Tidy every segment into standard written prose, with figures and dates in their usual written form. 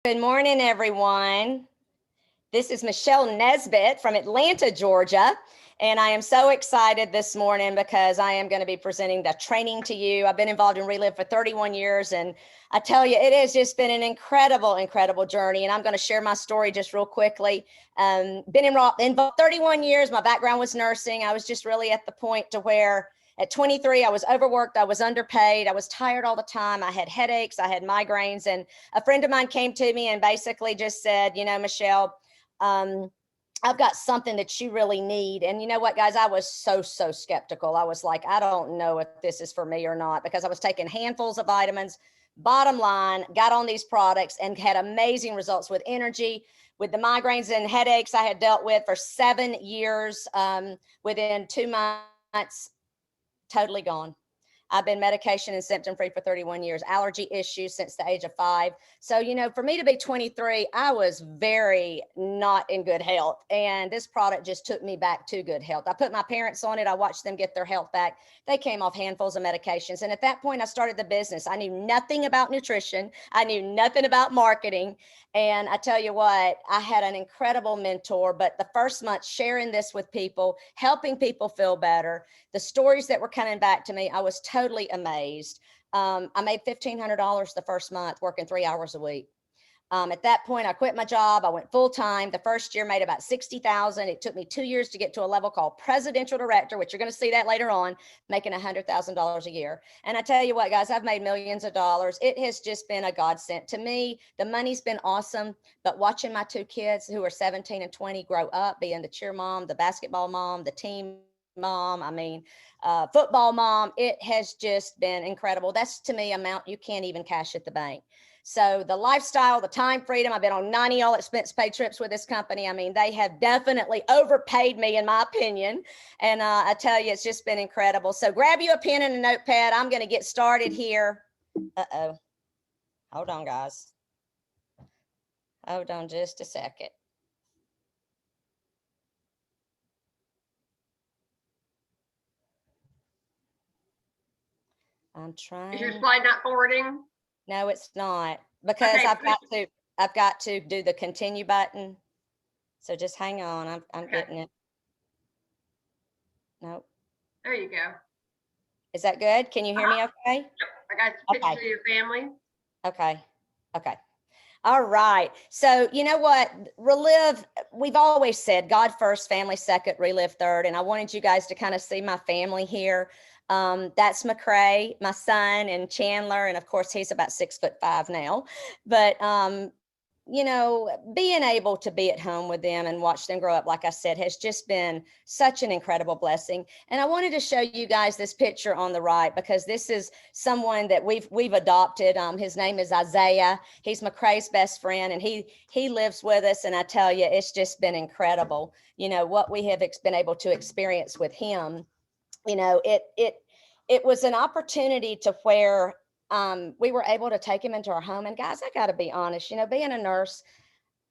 Good morning, everyone. This is Michelle Nesbit from Atlanta, Georgia. And I am so excited this morning because I am going to be presenting the training to you. I've been involved in Reliv for 31 years. And I tell you, it has just been an incredible journey. And I'm going to share my story just real quickly. Been involved 31 years. My background was nursing. I was just really at the point to where at 23, I was overworked, I was underpaid, I was tired all the time, I had headaches, I had migraines, and a friend of mine came to me and basically just said, Michelle, I've got something that you really need. And you know what, guys, I was so skeptical. I was like, I don't know if this is for me or not, because I was taking handfuls of vitamins. Bottom line, got on these products and had amazing results with energy, with the migraines and headaches I had dealt with for 7 years. Within 2 months, totally gone. I've been medication and symptom free for 31 years, allergy issues since the age of 5. So, for me to be 23, I was very not in good health. And this product just took me back to good health. I put my parents on it. I watched them get their health back. They came off handfuls of medications. And at that point, I started the business. I knew nothing about nutrition. I knew nothing about marketing. And I tell you what, I had an incredible mentor, but the first month sharing this with people, helping people feel better, the stories that were coming back to me, I was totally amazed. I made $1,500 the first month working 3 hours a week. At that point, I quit my job. I went full time. The first year made about $60,000. It took me 2 years to get to a level called presidential director, which you're going to see that later on, making $100,000 a year. And I tell you what, guys, I've made millions of dollars. It has just been a godsend to me. The money's been awesome, but watching my 2 kids who are 17 and 20 grow up, being the cheer mom, the basketball mom, the team mom, football mom, it has just been incredible. That's to me amount you can't even cash at the bank. So the lifestyle, the time freedom, I've been on 90 all expense paid trips with this company. They have definitely overpaid me in my opinion. And I tell you, it's just been incredible. So grab you a pen and a notepad. I'm going to get started here. Uh-oh. Hold on, guys. Hold on just a second. I'm trying. Is your slide not forwarding? No, it's not, because okay, I've got to do the continue button. So just hang on. I'm okay. Getting it. Nope. There you go. Is that good? Can you hear me okay? Yep. I got pictures of your family. Okay. All right. So you know what? Reliv, we've always said God first, family second, relive third. And I wanted you guys to kind of see my family here. That's McCrae, my son, and Chandler. And of course, he's about 6'5" now. But, being able to be at home with them and watch them grow up, like I said, has just been such an incredible blessing. And I wanted to show you guys this picture on the right, because this is someone that we've adopted. His name is Isaiah. He's McCrae's best friend, and he lives with us. And I tell you, it's just been incredible. What we have been able to experience with him. It was an opportunity to where we were able to take him into our home. And guys, I got to be honest, being a nurse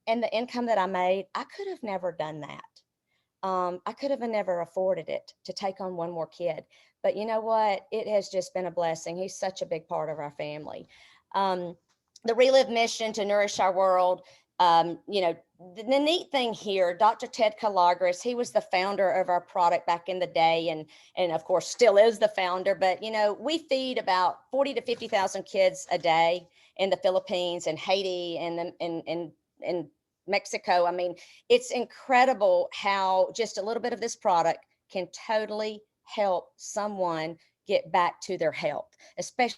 and the income that I made, I could have never done that. I could have never afforded it to take on one more kid. But you know what? It has just been a blessing. He's such a big part of our family. The Reliv mission to nourish our world. The neat thing here, Dr. Ted Kalagris, he was the founder of our product back in the day, and of course still is the founder. But we feed about 40 to 50,000 kids a day in the Philippines and Haiti and in Mexico. It's incredible how just a little bit of this product can totally help someone get back to their health, especially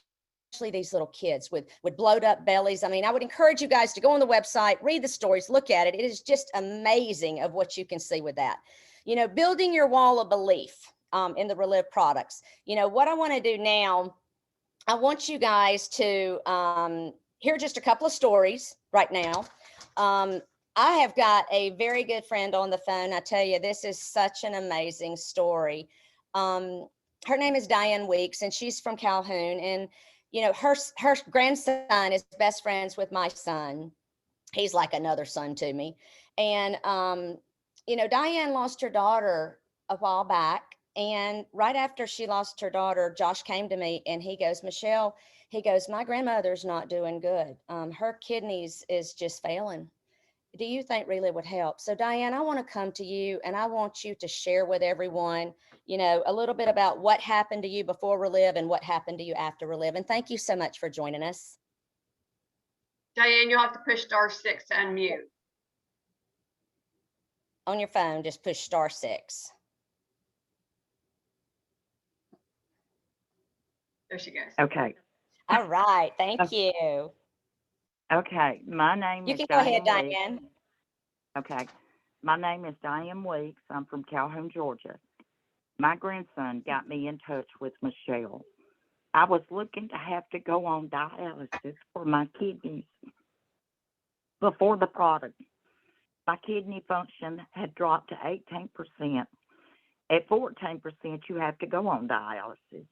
these little kids with blowed up bellies. I would encourage you guys to go on the website, read the stories, look at it. It is just amazing of what you can see with that. Building your wall of belief in the Reliv products. What I want to do now, I want you guys to hear just a couple of stories right now. I have got a very good friend on the phone. I tell you, this is such an amazing story. Her name is Diane Weeks, and she's from Calhoun. And her grandson is best friends with my son. He's like another son to me. And, Diane lost her daughter a while back. And right after she lost her daughter, Josh came to me and he goes, Michelle, he goes, my grandmother's not doing good. Her kidneys is just failing. Do you think Reliv would help? So Diane, I want to come to you and I want you to share with everyone, you know, a little bit about what happened to you before Reliv and what happened to you after Reliv. And thank you so much for joining us. Diane, you'll have to push *6 to unmute. On your phone, just push *6. There she goes. Okay. All right. Thank you. Okay. My name You is can go ahead, Diane Weeks. Diane. Okay. My name is Diane Weeks. I'm from Calhoun, Georgia. My grandson got me in touch with Michelle. I was looking to have to go on dialysis for my kidneys before the product. My kidney function had dropped to 18%. At 14%, you have to go on dialysis.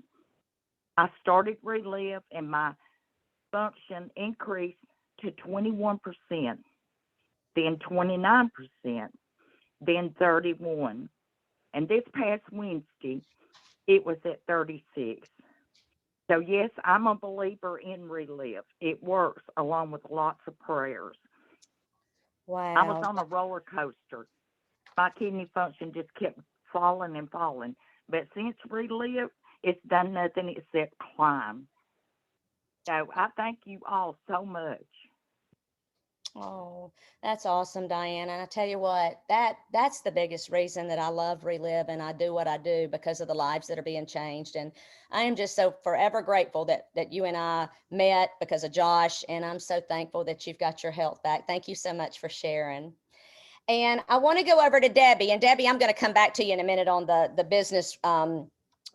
I started Reliv and my function increased to 21%, then 29%, then 31%. And this past Wednesday, it was at 36%. So yes, I'm a believer in Reliv. It works along with lots of prayers. Wow. I was on a roller coaster. My kidney function just kept falling and falling. But since Reliv, it's done nothing except climb. So I thank you all so much. Oh, that's awesome, Diane. And I tell you what, that's the biggest reason that I love Reliv and I do what I do, because of the lives that are being changed. And I am just so forever grateful that you and I met because of Josh. And I'm so thankful that you've got your health back. Thank you so much for sharing. And I want to go over to Debbie. And Debbie, I'm going to come back to you in a minute on the business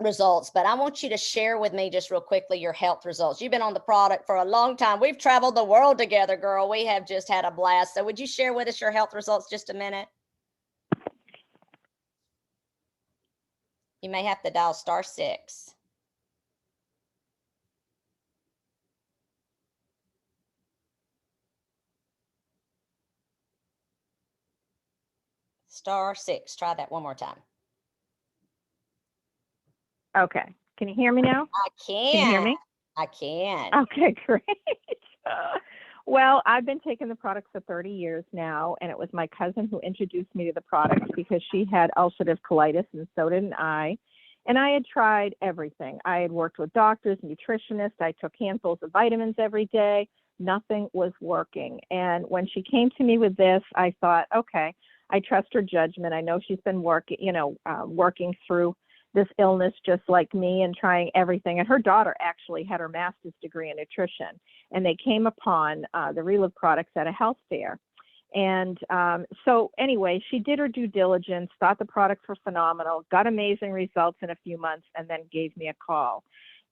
results, but I want you to share with me just real quickly your health results. You've been on the product for a long time. We've traveled the world together, girl. We have just had a blast. So would you share with us your health results just a minute? You may have to dial *6. *6. Try that one more time. Okay. Can you hear me now? I can. Can you hear me? I can. Okay, great. Well, I've been taking the product for 30 years now, and it was my cousin who introduced me to the product because she had ulcerative colitis, and so did I. And I had tried everything. I had worked with doctors, nutritionists. I took handfuls of vitamins every day. Nothing was working. And when she came to me with this, I thought, okay, I trust her judgment. I know she's been working through this illness just like me and trying everything. And her daughter actually had her master's degree in nutrition, and they came upon the Reliv products at a health fair. And so anyway, she did her due diligence, thought the products were phenomenal, got amazing results in a few months, and then gave me a call.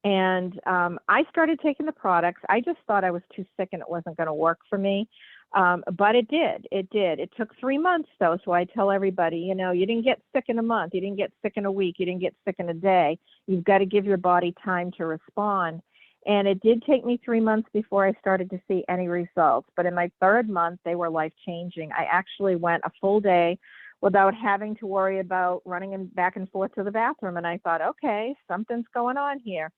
And I started taking the products. I just thought I was too sick and it wasn't going to work for me. But it did. It took 3 months though. So I tell everybody, you didn't get sick in a month. You didn't get sick in a week. You didn't get sick in a day. You've got to give your body time to respond. And it did take me 3 months before I started to see any results. But in my 3rd month, they were life-changing. I actually went a full day without having to worry about running back and forth to the bathroom. And I thought, okay, something's going on here.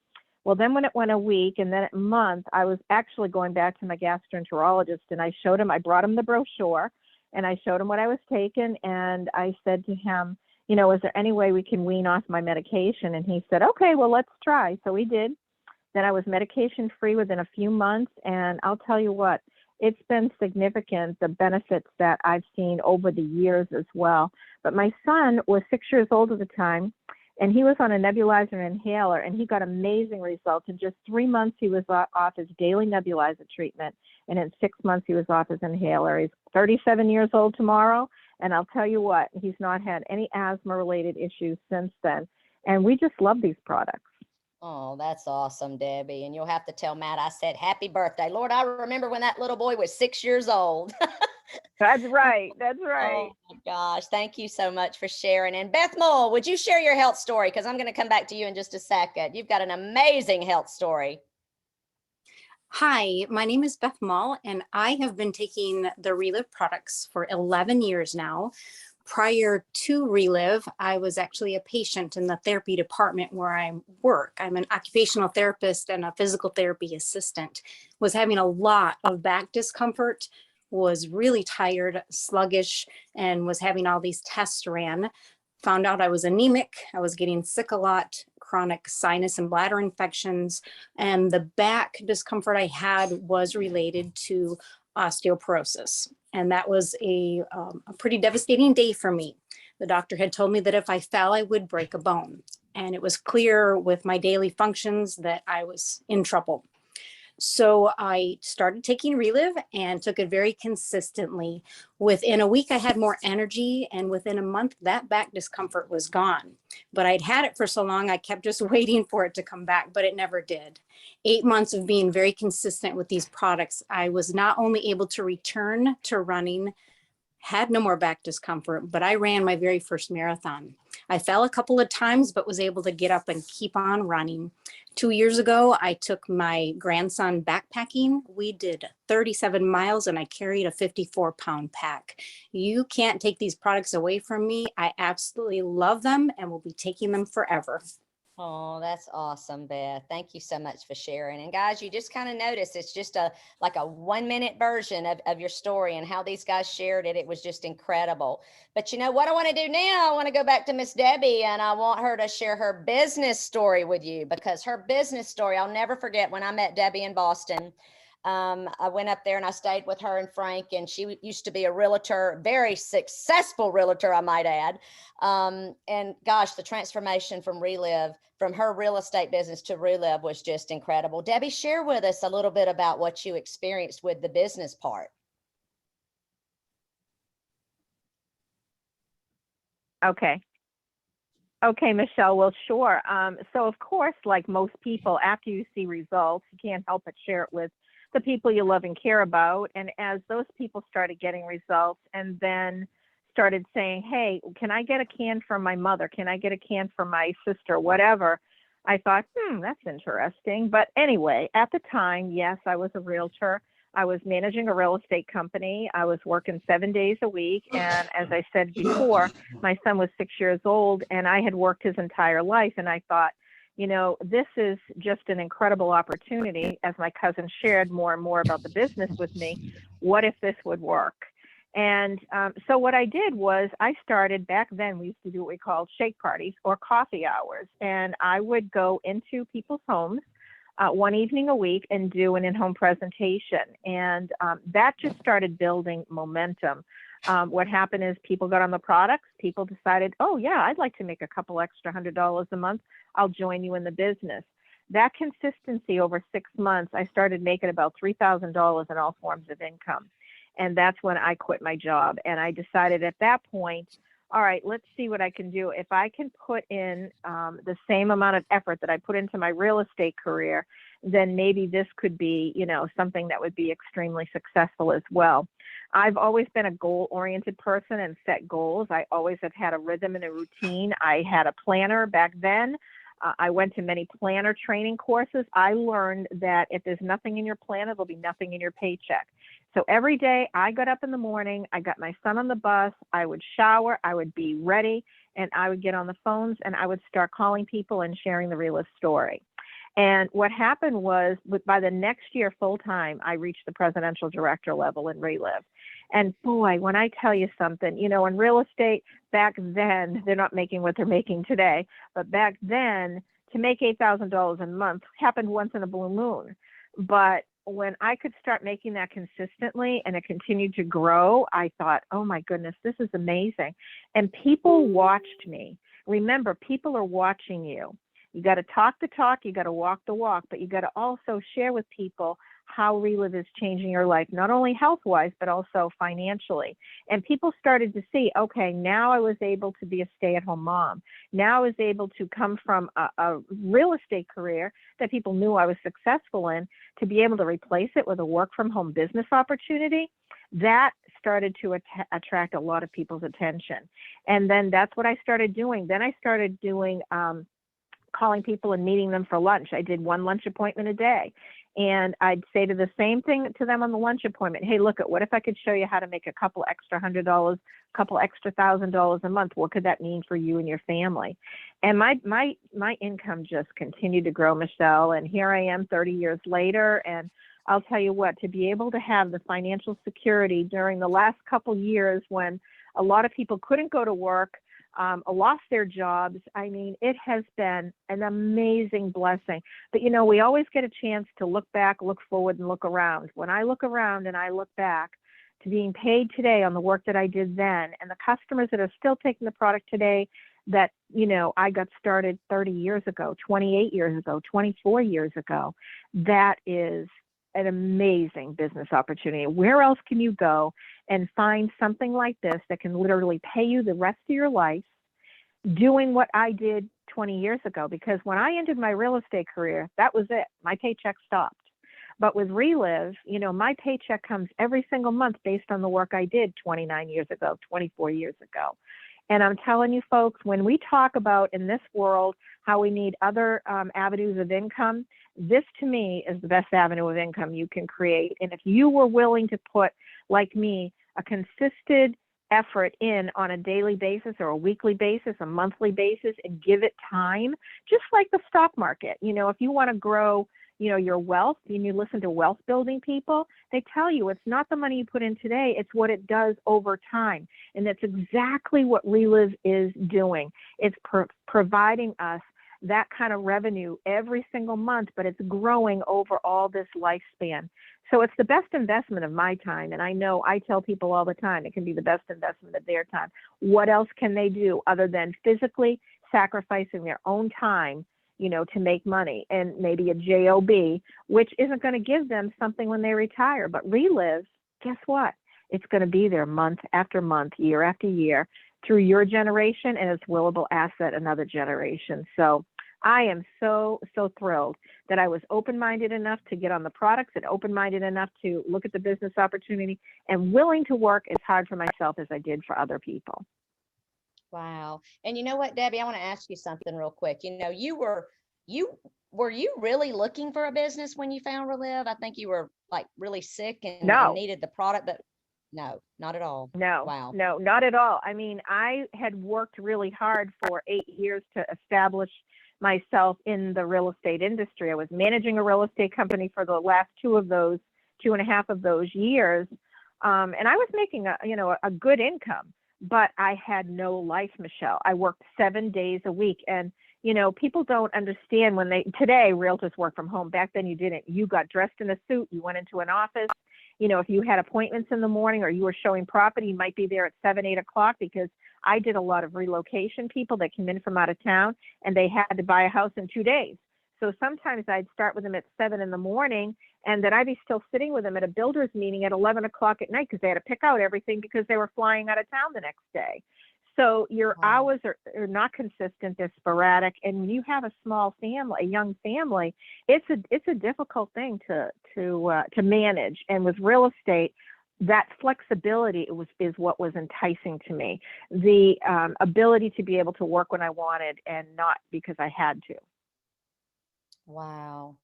Well, then when it went a week and then a month, I was actually going back to my gastroenterologist, and I brought him the brochure, and I showed him what I was taking. And I said to him, is there any way we can wean off my medication? And he said, okay, well, let's try. So we did. Then I was medication free within a few months. And I'll tell you what, it's been significant, the benefits that I've seen over the years as well. But my son was 6 years old at the time, and he was on a nebulizer inhaler, and he got amazing results. In just 3 months, he was off his daily nebulizer treatment, and in 6 months, he was off his inhaler. He's 37 years old tomorrow, and I'll tell you what, he's not had any asthma-related issues since then, and we just love these products. Oh, that's awesome, Debbie. And you'll have to tell Matt I said happy birthday. Lord, I remember when that little boy was 6 years old. That's right. That's right. Oh my gosh. Thank you so much for sharing. And Beth Mole, would you share your health story? Because I'm going to come back to you in just a second. You've got an amazing health story. Hi, my name is Beth Mall, and I have been taking the Reliv products for 11 years now. Prior to Reliv, I was actually a patient in the therapy department where I work. I'm an occupational therapist and a physical therapy assistant. Was having a lot of back discomfort, was really tired, sluggish, and was having all these tests ran. Found out I was anemic. I was getting sick a lot, chronic sinus and bladder infections, and the back discomfort I had was related to osteoporosis. And that was a pretty devastating day for me. The doctor had told me that if I fell, I would break a bone. And it was clear with my daily functions that I was in trouble. So I started taking Reliv and took it very consistently. Within a week, I had more energy, and within a month, that back discomfort was gone. But I'd had it for so long, I kept just waiting for it to come back, but it never did. 8 months of being very consistent with these products, I was not only able to return to running, had no more back discomfort, but I ran my very first marathon. I fell a couple of times, but was able to get up and keep on running. 2 years ago, I took my grandson backpacking. We did 37 miles and I carried a 54-pound pack. You can't take these products away from me. I absolutely love them and will be taking them forever. Oh, that's awesome, Beth. Thank you so much for sharing. And guys, you just kind of notice it's just like a 1-minute version of your story and how these guys shared it. It was just incredible. But you know what I want to do now? I want to go back to Miss Debbie and I want her to share her business story with you, because her business story, I'll never forget when I met Debbie in Boston. I went up there and I stayed with her and Frank, and she used to be a realtor, very successful realtor, I might add. And gosh, the transformation from Reliv, from her real estate business to Reliv, was just incredible. Debbie, share with us a little bit about what you experienced with the business part. Okay. Okay, Michelle. Well, sure. So of course, like most people, after you see results, you can't help but share it with the people you love and care about. And as those people started getting results and then started saying, hey, can I get a can from my mother? Can I get a can from my sister? Whatever. I thought, that's interesting. But anyway, at the time, yes, I was a realtor. I was managing a real estate company. I was working 7 days a week. And as I said before, my son was 6 years old and I had worked his entire life. And I thought, you know, this is just an incredible opportunity. As my cousin shared more and more about the business with me, what if this would work? And so what I did was I started, back then we used to do what we called shake parties or coffee hours. And I would go into people's homes one evening a week and do an in-home presentation. And that just started building momentum. What happened is people got on the products. People decided, oh yeah, I'd like to make a couple extra $100 a month. I'll join you in the business. That consistency over 6 months, I started making about $3,000 in all forms of income. And that's when I quit my job. And I decided at that point, all right, let's see what I can do. If I can put in the same amount of effort that I put into my real estate career, then maybe this could be, you know, something that would be extremely successful as well. I've always been a goal-oriented person and set goals. I always have had a rhythm and a routine. I had a planner back then. I went to many planner training courses. I learned that if there's nothing in your planner, there'll be nothing in your paycheck. So every day I got up in the morning, I got my son on the bus, I would shower, I would be ready, and I would get on the phones and I would start calling people and sharing the Reliv story. And what happened was, by the next year full time, I reached the presidential director level in Reliv. And boy, when I tell you something, you know, in real estate back then, they're not making what they're making today, but back then, to make $8,000 a month happened once in a blue moon. But when I could start making that consistently and it continued to grow, I thought, oh my goodness, this is amazing. And people watched me. Remember, people are watching you. You got to talk the talk, you got to walk the walk, but you got to also share with people how Reliv is changing your life, not only health-wise, but also financially. And people started to see, okay, now I was able to be a stay-at-home mom. Now I was able to come from a real estate career that people knew I was successful in, to be able to replace it with a work-from-home business opportunity. That started to attract a lot of people's attention. And then that's what I started doing. Then I started doing calling people and meeting them for lunch. I did one lunch appointment a day. And I'd say to the same thing to them on the lunch appointment. Hey, look, what if I could show you how to make a couple extra $100, a couple extra $1,000 a month? What could that mean for you and your family? And my income just continued to grow, Michelle. And here I am 30 years later. And I'll tell you what, to be able to have the financial security during the last couple years when a lot of people couldn't go to work, lost their jobs. I mean, it has been an amazing blessing. But, you know, we always get a chance to look back, look forward, and look around. When I look around and I look back to being paid today on the work that I did then, and the customers that are still taking the product today that, you know, I got started 30 years ago, 28 years ago, 24 years ago, that is an amazing business opportunity. Where else can you go and find something like this that can literally pay you the rest of your life doing what I did 20 years ago? Because when I ended my real estate career, that was it. My paycheck stopped. But with Reliv, you know, my paycheck comes every single month based on the work I did 29 years ago, 24 years ago. And I'm telling you folks, when we talk about in this world how we need other avenues of income, this to me is the best avenue of income you can create. And if you were willing to put, like me, a consistent effort in on a daily basis or a weekly basis, a monthly basis, and give it time, just like the stock market. You know, if you want to grow, you know, your wealth, and you listen to wealth building people, they tell you it's not the money you put in today, it's what it does over time. And that's exactly what Reliv is doing. It's providing us that kind of revenue every single month, but it's growing over all this lifespan. So it's the best investment of my time. And I know I tell people all the time, it can be the best investment of their time. What else can they do other than physically sacrificing their own time, you know, to make money, and maybe a job, which isn't going to give them something when they retire. But Reliv, guess what? It's going to be there month after month, year after year, through your generation, and it's willable asset another generation. So I am so thrilled that I was open-minded enough to get on the products and open-minded enough to look at the business opportunity and willing to work as hard for myself as I did for other people. Wow. And you know what, Debbie, I want to ask you something real quick. You know, were you really looking for a business when you found Reliv? I think you were like really sick and needed the product, but no, not at all. No, wow. No, not at all. I mean, I had worked really hard for 8 years to establish myself in the real estate industry. I was managing a real estate company for the last 2.5 of those years. And I was making a good income, but I had no life, Michelle. I worked 7 days a week. And, you know, people don't understand today realtors work from home. Back then you didn't. You got dressed in a suit, you went into an office. You know, if you had appointments in the morning or you were showing property, you might be there at 7, 8 o'clock, because I did a lot of relocation people that came in from out of town and they had to buy a house in 2 days. So sometimes I'd start with them at 7 in the morning, and then I'd be still sitting with them at a builder's meeting at 11 o'clock at night because they had to pick out everything because they were flying out of town the next day. So your hours are not consistent, they're sporadic. And when you have a small family, a young family, it's a difficult thing to manage. And with real estate, that flexibility is what was enticing to me. The ability to be able to work when I wanted and not because I had to. Wow.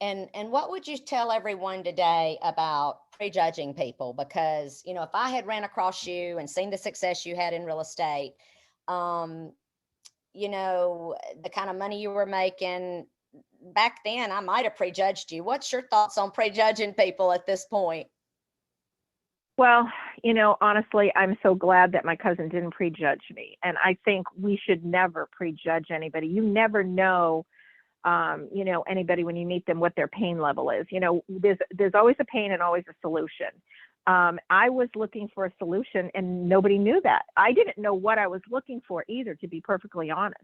And what would you tell everyone today about prejudging people? Because, you know, if I had ran across you and seen the success you had in real estate, you know, the kind of money you were making back then, I might have prejudged you. What's your thoughts on prejudging people at this point? Well, you know, honestly, I'm so glad that my cousin didn't prejudge me. And I think we should never prejudge anybody. You never know, you know, anybody when you meet them, what their pain level is. You know, there's always a pain and always a solution. I was looking for a solution and nobody knew that. I didn't know what I was looking for either, to be perfectly honest.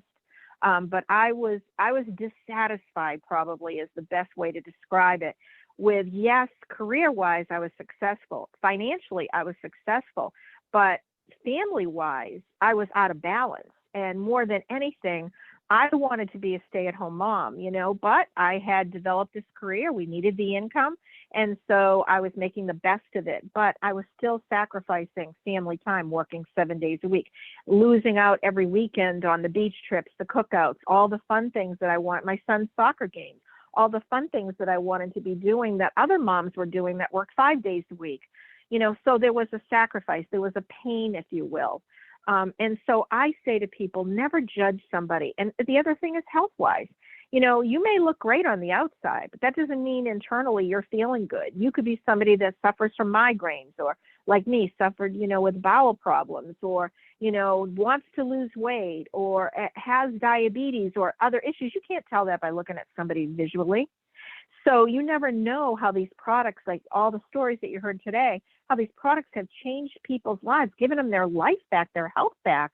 But I was dissatisfied, probably is the best way to describe it. With, yes, career-wise, I was successful. Financially, I was successful. But family-wise, I was out of balance. And more than anything, I wanted to be a stay-at-home mom, you know, but I had developed this career. We needed the income. And so I was making the best of it. But I was still sacrificing family time, working 7 days a week, losing out every weekend on the beach trips, the cookouts, all the fun things that I want, my son's soccer games. all the fun things that I wanted to be doing that other moms were doing that work 5 days a week. So there was a sacrifice, there was a pain, if you will. And so I say to people, never judge somebody. And the other thing is health-wise. You may look great on the outside, but that doesn't mean internally you're feeling good. You could be somebody that suffers from migraines, or like me, suffered, with bowel problems, or, wants to lose weight, or has diabetes or other issues. You can't tell that by looking at somebody visually. So you never know how these products, like all the stories that you heard today, how these products have changed people's lives, given them their life back, their health back.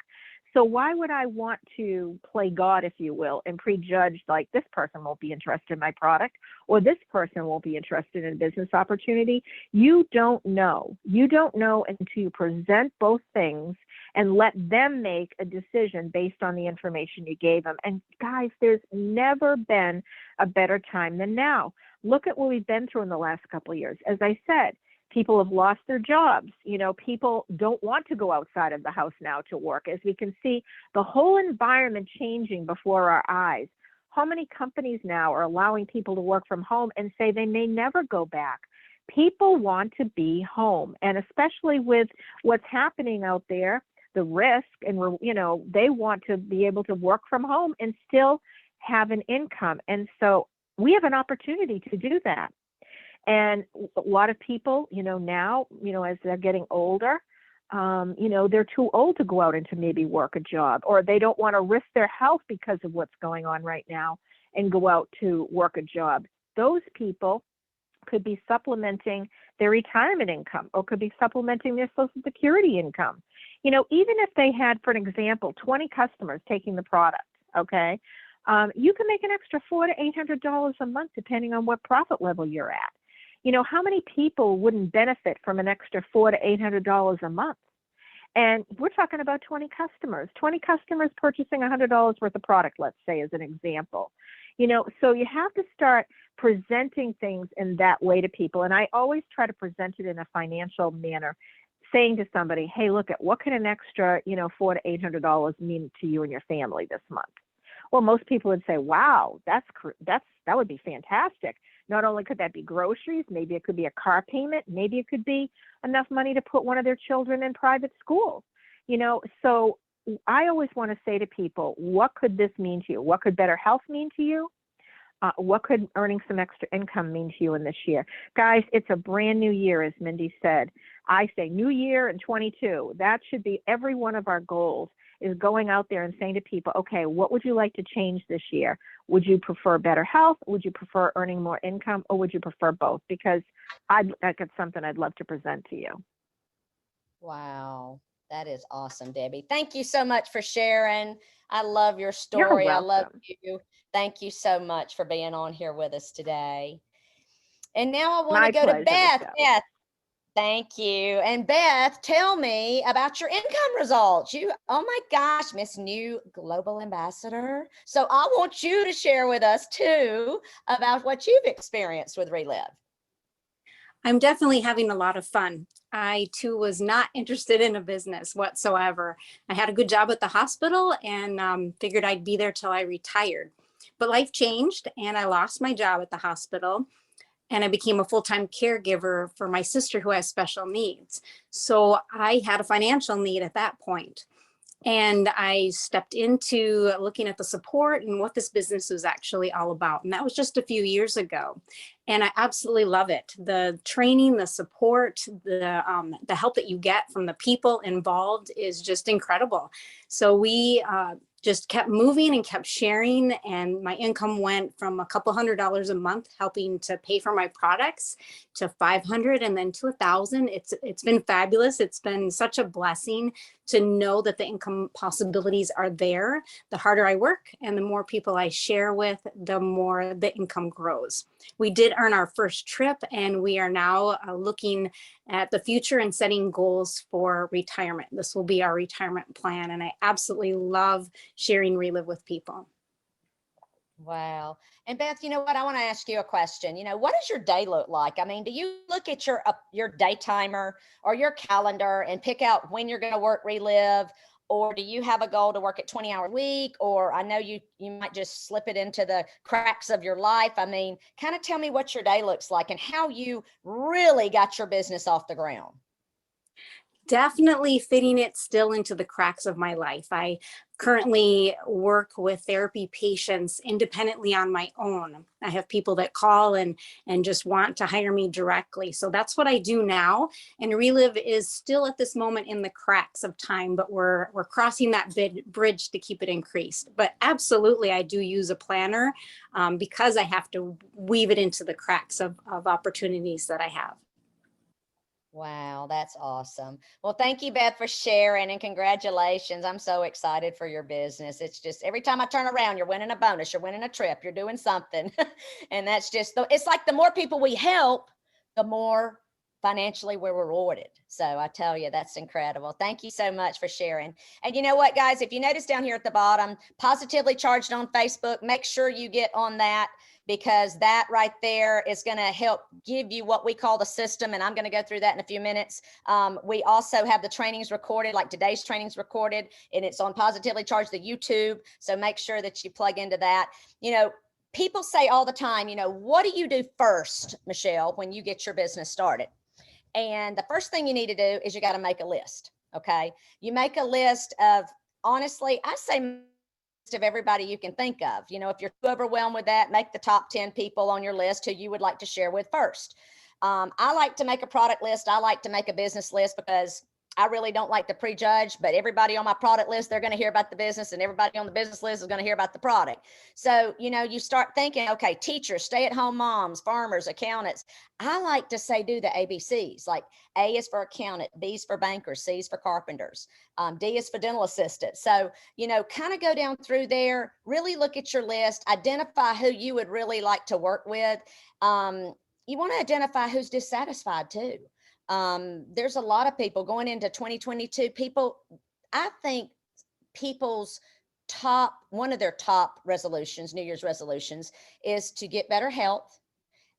So why would I want to play God, if you will, and prejudge, like, this person won't be interested in my product, or this person won't be interested in a business opportunity? You don't know. You don't know until you present both things and let them make a decision based on the information you gave them. And guys, there's never been a better time than now. Look at what we've been through in the last couple of years. As I said, people have lost their jobs. People don't want to go outside of the house now to work. As we can see, the whole environment changing before our eyes. How many companies now are allowing people to work from home and say they may never go back? People want to be home, and especially with what's happening out there, the risk, and they want to be able to work from home and still have an income. And so we have an opportunity to do that. And a lot of people, now, as they're getting older, they're too old to go out and to maybe work a job, or they don't want to risk their health because of what's going on right now and go out to work a job. Those people could be supplementing their retirement income, or could be supplementing their Social Security income. Even if they had, for an example, 20 customers taking the product, okay, you can make an extra $400 to $800 a month, depending on what profit level you're at. How many people wouldn't benefit from an extra $400 to $800 a month? And we're talking about 20 customers purchasing $100 worth of product, let's say, as an example. So you have to start presenting things in that way to people. And I always try to present it in a financial manner, saying to somebody, hey, look at what can an extra, $400 to $800 mean to you and your family this month? Well, most people would say, wow, that would be fantastic. Not only could that be groceries, maybe it could be a car payment, maybe it could be enough money to put one of their children in private school. So I always want to say to people, what could this mean to you? What could better health mean to you? What could earning some extra income mean to you in this year? Guys, it's a brand new year, as Mindy said. I say new year in 22. That should be every one of our goals, is going out there and saying to people, okay, what would you like to change this year? Would you prefer better health? Would you prefer earning more income? Or would you prefer both? Because that's something I'd love to present to you. Wow, that is awesome, Debbie. Thank you so much for sharing. I love your You're story. I love welcome. you. Thank you so much for being on here with us today. And now I want My to go to pleasure, Beth. Michelle. Beth, thank you. And Beth, tell me about your income results. Oh my gosh, Miss New Global Ambassador. So I want you to share with us too about what you've experienced with Reliv. I'm definitely having a lot of fun. I too was not interested in a business whatsoever. I had a good job at the hospital and figured I'd be there till I retired. But life changed and I lost my job at the hospital, and I became a full-time caregiver for my sister who has special needs. So I had a financial need at that point. And I stepped into looking at the support and what this business was actually all about. And that was just a few years ago. And I absolutely love it. The training, the support, the help that you get from the people involved is just incredible. So we just kept moving and kept sharing, and my income went from a couple $100s a month helping to pay for my products to 500 and then to 1,000. It's been fabulous. It's been such a blessing to know that the income possibilities are there. The harder I work and the more people I share with, the more the income grows. We did earn our first trip, and we are now looking at the future and setting goals for retirement. This will be our retirement plan, and I absolutely love sharing Reliv with people. Wow. And Beth, you know what? I want to ask you a question. What does your day look like? I mean, do you look at your day timer or your calendar and pick out when you're going to work Reliv? or do you have a goal to work at 20-hour week? Or I know you might just slip it into the cracks of your life. I mean, kind of tell me what your day looks like and how you really got your business off the ground. Definitely fitting it still into the cracks of my life. I currently work with therapy patients independently on my own. I have people that call and just want to hire me directly. So that's what I do now. And Reliv is still at this moment in the cracks of time, but we're crossing that bridge to keep it increased. But absolutely, I do use a planner because I have to weave it into the cracks of opportunities that I have. Wow, that's awesome. Well, thank you, Beth, for sharing, and congratulations. I'm so excited for your business. It's just every time I turn around, you're winning a bonus, you're winning a trip, you're doing something. And that's just, it's like the more people we help, the more financially we're rewarded. So I tell you, that's incredible. Thank you so much for sharing. And you know what, guys, if you notice down here at the bottom, Positively Charged on Facebook, make sure you get on that, because that right there is going to help give you what we call the system. And I'm going to go through that in a few minutes. We also have the trainings recorded, like today's trainings recorded, and it's on Positively Charged, the YouTube. So make sure that you plug into that. You know, people say all the time, you know, what do you do first, Michelle, when you get your business started? And the first thing you need to do is you got to make a list. Okay. You make a list of, honestly, I say, of everybody you can think of. You know, if you're too overwhelmed with that, make the top 10 people on your list who you would like to share with first. I like to make a product list. I like to make a business list because I really don't like to prejudge, but everybody on my product list, they're going to hear about the business, and everybody on the business list is going to hear about the product. So, you know, you start thinking, okay, teachers, stay-at-home moms, farmers, accountants. I like to say, do the ABCs, like A is for accountant, B is for bankers, C is for carpenters, D is for dental assistants. So, you know, kind of go down through there, really look at your list, identify who you would really like to work with. You want to identify who's dissatisfied too. There's a lot of people going into 2022. I think people's one of their top resolutions, New Year's resolutions, is to get better health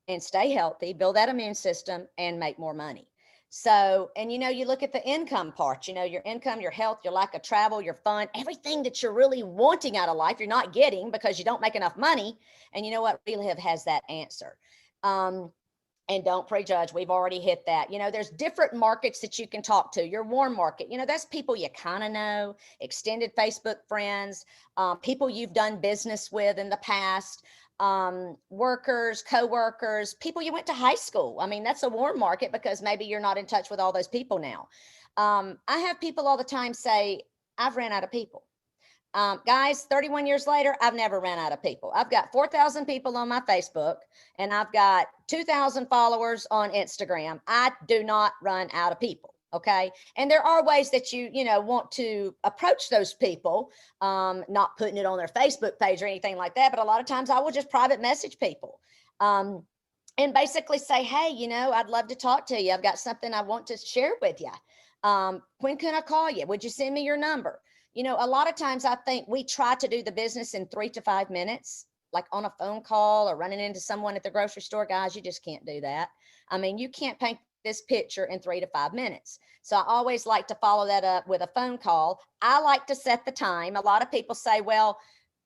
and stay healthy, build that immune system, and make more money. So, and you know, you look at the income part, you know, your income, your health, your lack of travel, your fun, everything that you're really wanting out of life, you're not getting because you don't make enough money. And you know what? Reliv has that answer. And don't prejudge. We've already hit that. You know, there's different markets that you can talk to. Your warm market, you know, that's people you kind of know, extended Facebook friends, people you've done business with in the past, workers, co-workers, people you went to high school. I mean, that's a warm market because maybe you're not in touch with all those people now. I have people all the time say, I've ran out of people. Guys, 31 years later, I've never ran out of people. I've got 4,000 people on my Facebook, and I've got 2,000 followers on Instagram. I do not run out of people. Okay. And there are ways that you know, want to approach those people, not putting it on their Facebook page or anything like that. But a lot of times I will just private message people, and basically say, hey, you know, I'd love to talk to you. I've got something I want to share with you. When can I call you? Would you send me your number? You know, a lot of times I think we try to do the business in 3 to 5 minutes, like on a phone call or running into someone at the grocery store. Guys, you just can't do that. I mean, you can't paint this picture in 3 to 5 minutes. So I always like to follow that up with a phone call. I like to set the time. A lot of people say, well,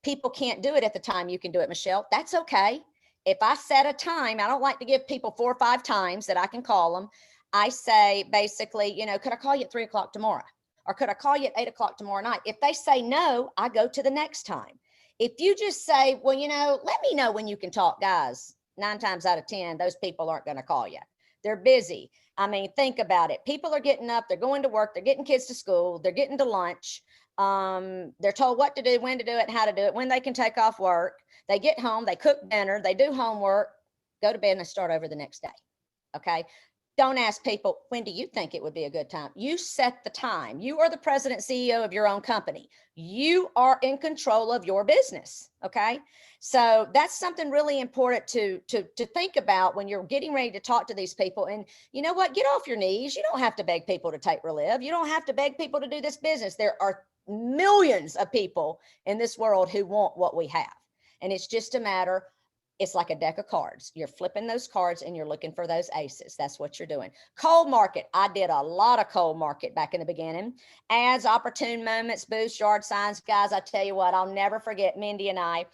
people can't do it at the time you can do it, Michelle. That's okay. If I set a time, I don't like to give people 4 or 5 times that I can call them. I say basically, you know, could I call you at 3 o'clock tomorrow? Or could I call you at 8 o'clock tomorrow night? If they say no, I go to the next time. If you just say, well, you know, let me know when you can talk, guys, 9 times out of 10, those people aren't going to call you. They're busy. I mean, think about it. People are getting up, they're going to work, they're getting kids to school, they're getting to lunch. They're told what to do, when to do it, how to do it, when they can take off work. They get home, they cook dinner, they do homework, go to bed, and they start over the next day. Okay. Don't ask people, when do you think it would be a good time? You set the time. You are the president, CEO of your own company. You are in control of your business. Okay. So that's something really important to think about when you're getting ready to talk to these people. And you know what? Get off your knees. You don't have to beg people to take Reliv. You don't have to beg people to do this business. There are millions of people in this world who want what we have. And it's just a matter It's like a deck of cards. You're flipping those cards and you're looking for those aces. That's what you're doing. Cold market. I did a lot of cold market back in the beginning. Ads, opportune moments, boost, yard signs. Guys, I tell you what, I'll never forget Mindy and I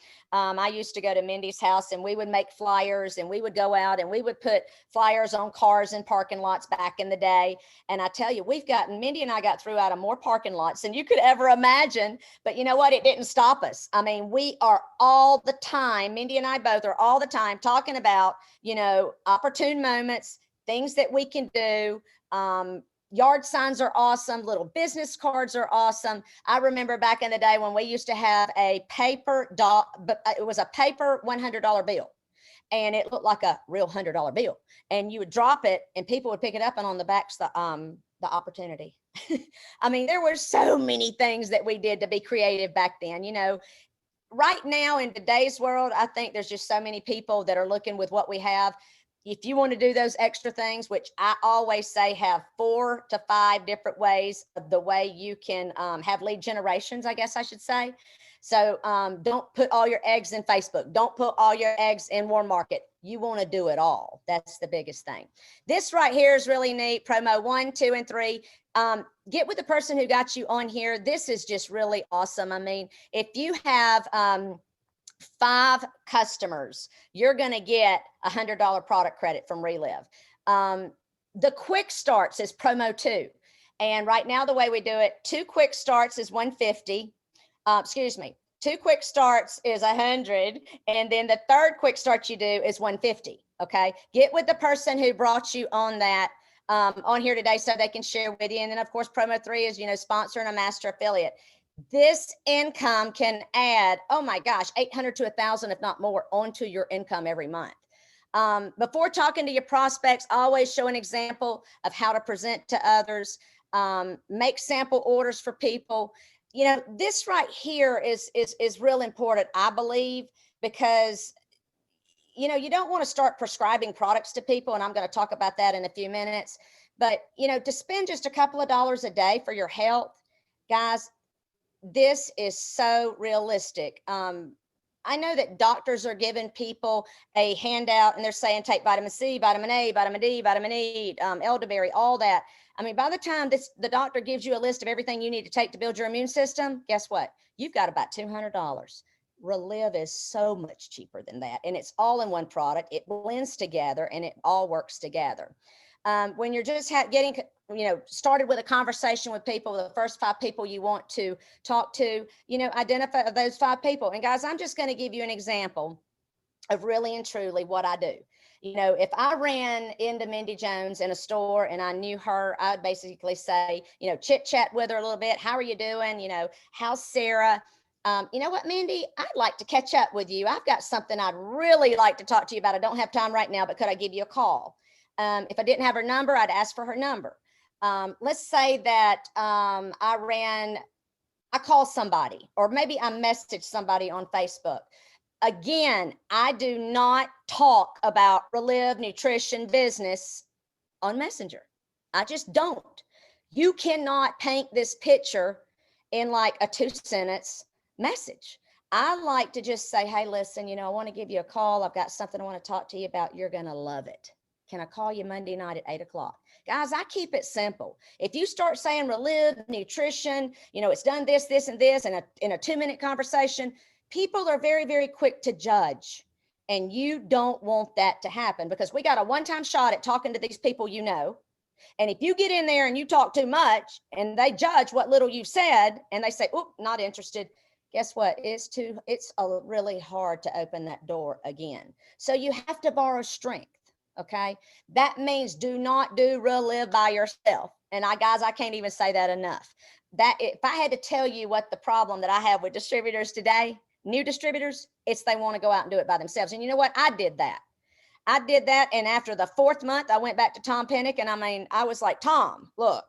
used to go to Mindy's house and we would make flyers and we would go out and we would put flyers on cars in parking lots back in the day. And I tell you, Mindy and I got through out of more parking lots than you could ever imagine. But you know what? It didn't stop us. I mean, we are all the time, Mindy and I both are all the time talking about, opportune moments, things that we can do. Yard signs are awesome. Little business cards are awesome. I remember back in the day when we used to have a paper but it was a paper $100 bill. And it looked like a real $100 bill. And you would drop it and people would pick it up, and on the back's the opportunity. I mean, there were so many things that we did to be creative back then. Right now in today's world, I think there's just so many people that are looking with what we have. If you want to do those extra things, which I always say have 4 to 5 different ways of the way you can have lead generations, I guess I should say. So don't put all your eggs in Facebook. Don't put all your eggs in Warm Market. You want to do it all. That's the biggest thing. This right here is really neat. Promo 1, 2, and 3. Get with the person who got you on here. This is just really awesome. I mean, if you have 5 customers, you're going to get $100 product credit from Reliv. The quick starts is promo 2. And right now, the way we do it, 2 quick starts is $150. 2 quick starts is $100. And then the 3rd quick start you do is $150. Okay. Get with the person who brought you on that on here today so they can share with you. And then of course, promo 3 is, sponsor and a master affiliate. This income can add, oh my gosh, 800 to 1,000, if not more, onto your income every month. Before talking to your prospects, always show an example of how to present to others, make sample orders for people. This right here is real important, I believe, because you don't want to start prescribing products to people, and I'm going to talk about that in a few minutes. But to spend just a couple of dollars a day for your health, guys, this is so realistic. I know that doctors are giving people a handout and they're saying take vitamin C, vitamin A, vitamin D, vitamin E, elderberry, all that. I mean, by the time the doctor gives you a list of everything you need to take to build your immune system, guess what? You've got about $200. Reliv is so much cheaper than that. And it's all in one product. It blends together and it all works together. When you're just getting, started with a conversation with people, the first 5 people you want to talk to, identify those 5 people. And guys, I'm just going to give you an example of really and truly what I do. If I ran into Mindy Jones in a store and I knew her, I'd basically say, chit chat with her a little bit. How are you doing? How's Sarah? You know what, Mindy, I'd like to catch up with you. I've got something I'd really like to talk to you about. I don't have time right now, but could I give you a call? If I didn't have her number, I'd ask for her number. Let's say that I call somebody, or maybe I message somebody on Facebook. Again, I do not talk about Reliv Nutrition business on Messenger. I just don't. You cannot paint this picture in like a 2-sentence message. I like to just say, hey, listen, I want to give you a call. I've got something I want to talk to you about. You're going to love it. Can I call you Monday night at 8 o'clock? Guys, I keep it simple. If you start saying Reliv Nutrition, it's done this, this, and this in a 2-minute conversation, people are very, very quick to judge. And you don't want that to happen, because we got a one-time shot at talking to these people, and if you get in there and you talk too much and they judge what little you've said and they say, oh, not interested, guess what? It's really hard to open that door again. So you have to borrow strength. Okay. That means do not do Reliv by yourself. And guys, I can't even say that enough. That if I had to tell you what the problem that I have with distributors today, new distributors, it's they want to go out and do it by themselves. And you know what? I did that. And after the 4th month, I went back to Tom Pennick, and I was like, Tom, look,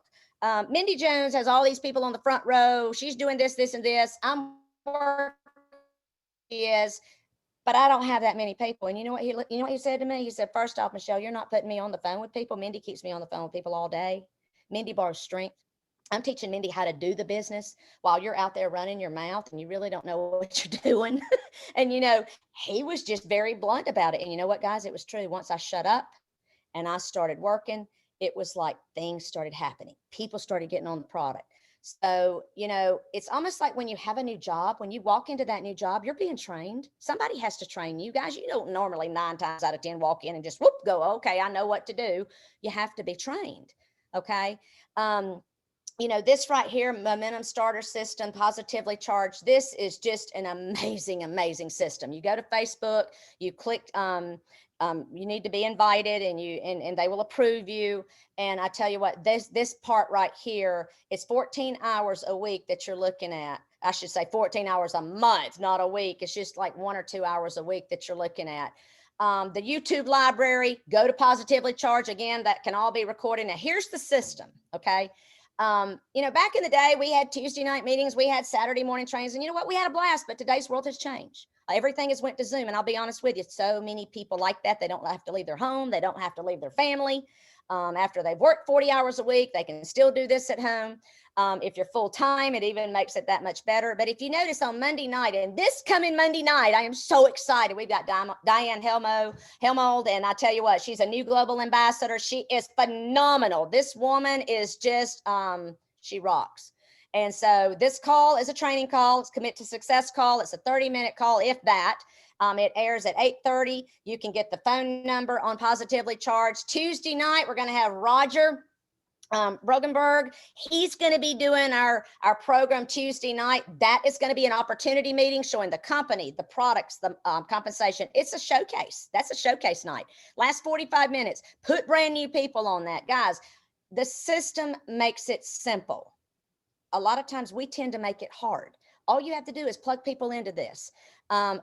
Mindy Jones has all these people on the front row. She's doing this, this, and this. I'm working, but I don't have that many people. And you know what he said to me? He said, first off, Michelle, you're not putting me on the phone with people. Mindy keeps me on the phone with people all day. Mindy borrows strength. I'm teaching Mindy how to do the business while you're out there running your mouth and you really don't know what you're doing. And, he was just very blunt about it. And you know what, guys, it was true. Once I shut up and I started working, it was like things started happening. People started getting on the product. So, it's almost like when you have a new job, when you walk into that new job, you're being trained. Somebody has to train you guys. You don't normally 9 times out of 10 walk in and just whoop, go, okay, I know what to do. You have to be trained. Okay. This right here, momentum starter system, positively charged. This is just an amazing, amazing system. You go to Facebook, you click, you need to be invited and they will approve you. And I tell you what, this part right here is 14 hours a week that you're looking at. I should say 14 hours a month, not a week. It's just like 1 or 2 hours a week that you're looking at. The YouTube library, go to Positively Charged. Again, that can all be recorded. Now here's the system. Okay. Back in the day, we had Tuesday night meetings, we had Saturday morning trainings, and you know what? We had a blast, but today's world has changed. Everything has went to Zoom, and I'll be honest with you, so many people like that. They don't have to leave their home. They don't have to leave their family. After they've worked 40 hours a week, they can still do this at home. If you're full time, it even makes it that much better. But if you notice on Monday night, and this coming Monday night, I am so excited. We've got Diane Helmold, and I tell you what, she's a new global ambassador. She is phenomenal. This woman is just, she rocks. And so this call is a training call. It's Commit to Success call. It's a 30-minute call, if that. It airs at 8:30. You can get the phone number on Positively Charged. Tuesday night, we're going to have Roger Brogenberg. He's going to be doing our program Tuesday night. That is going to be an opportunity meeting showing the company, the products, the compensation. It's a showcase. That's a showcase night. Last 45 minutes. Put brand new people on that. Guys, the system makes it simple. A lot of times we tend to make it hard. All you have to do is plug people into this.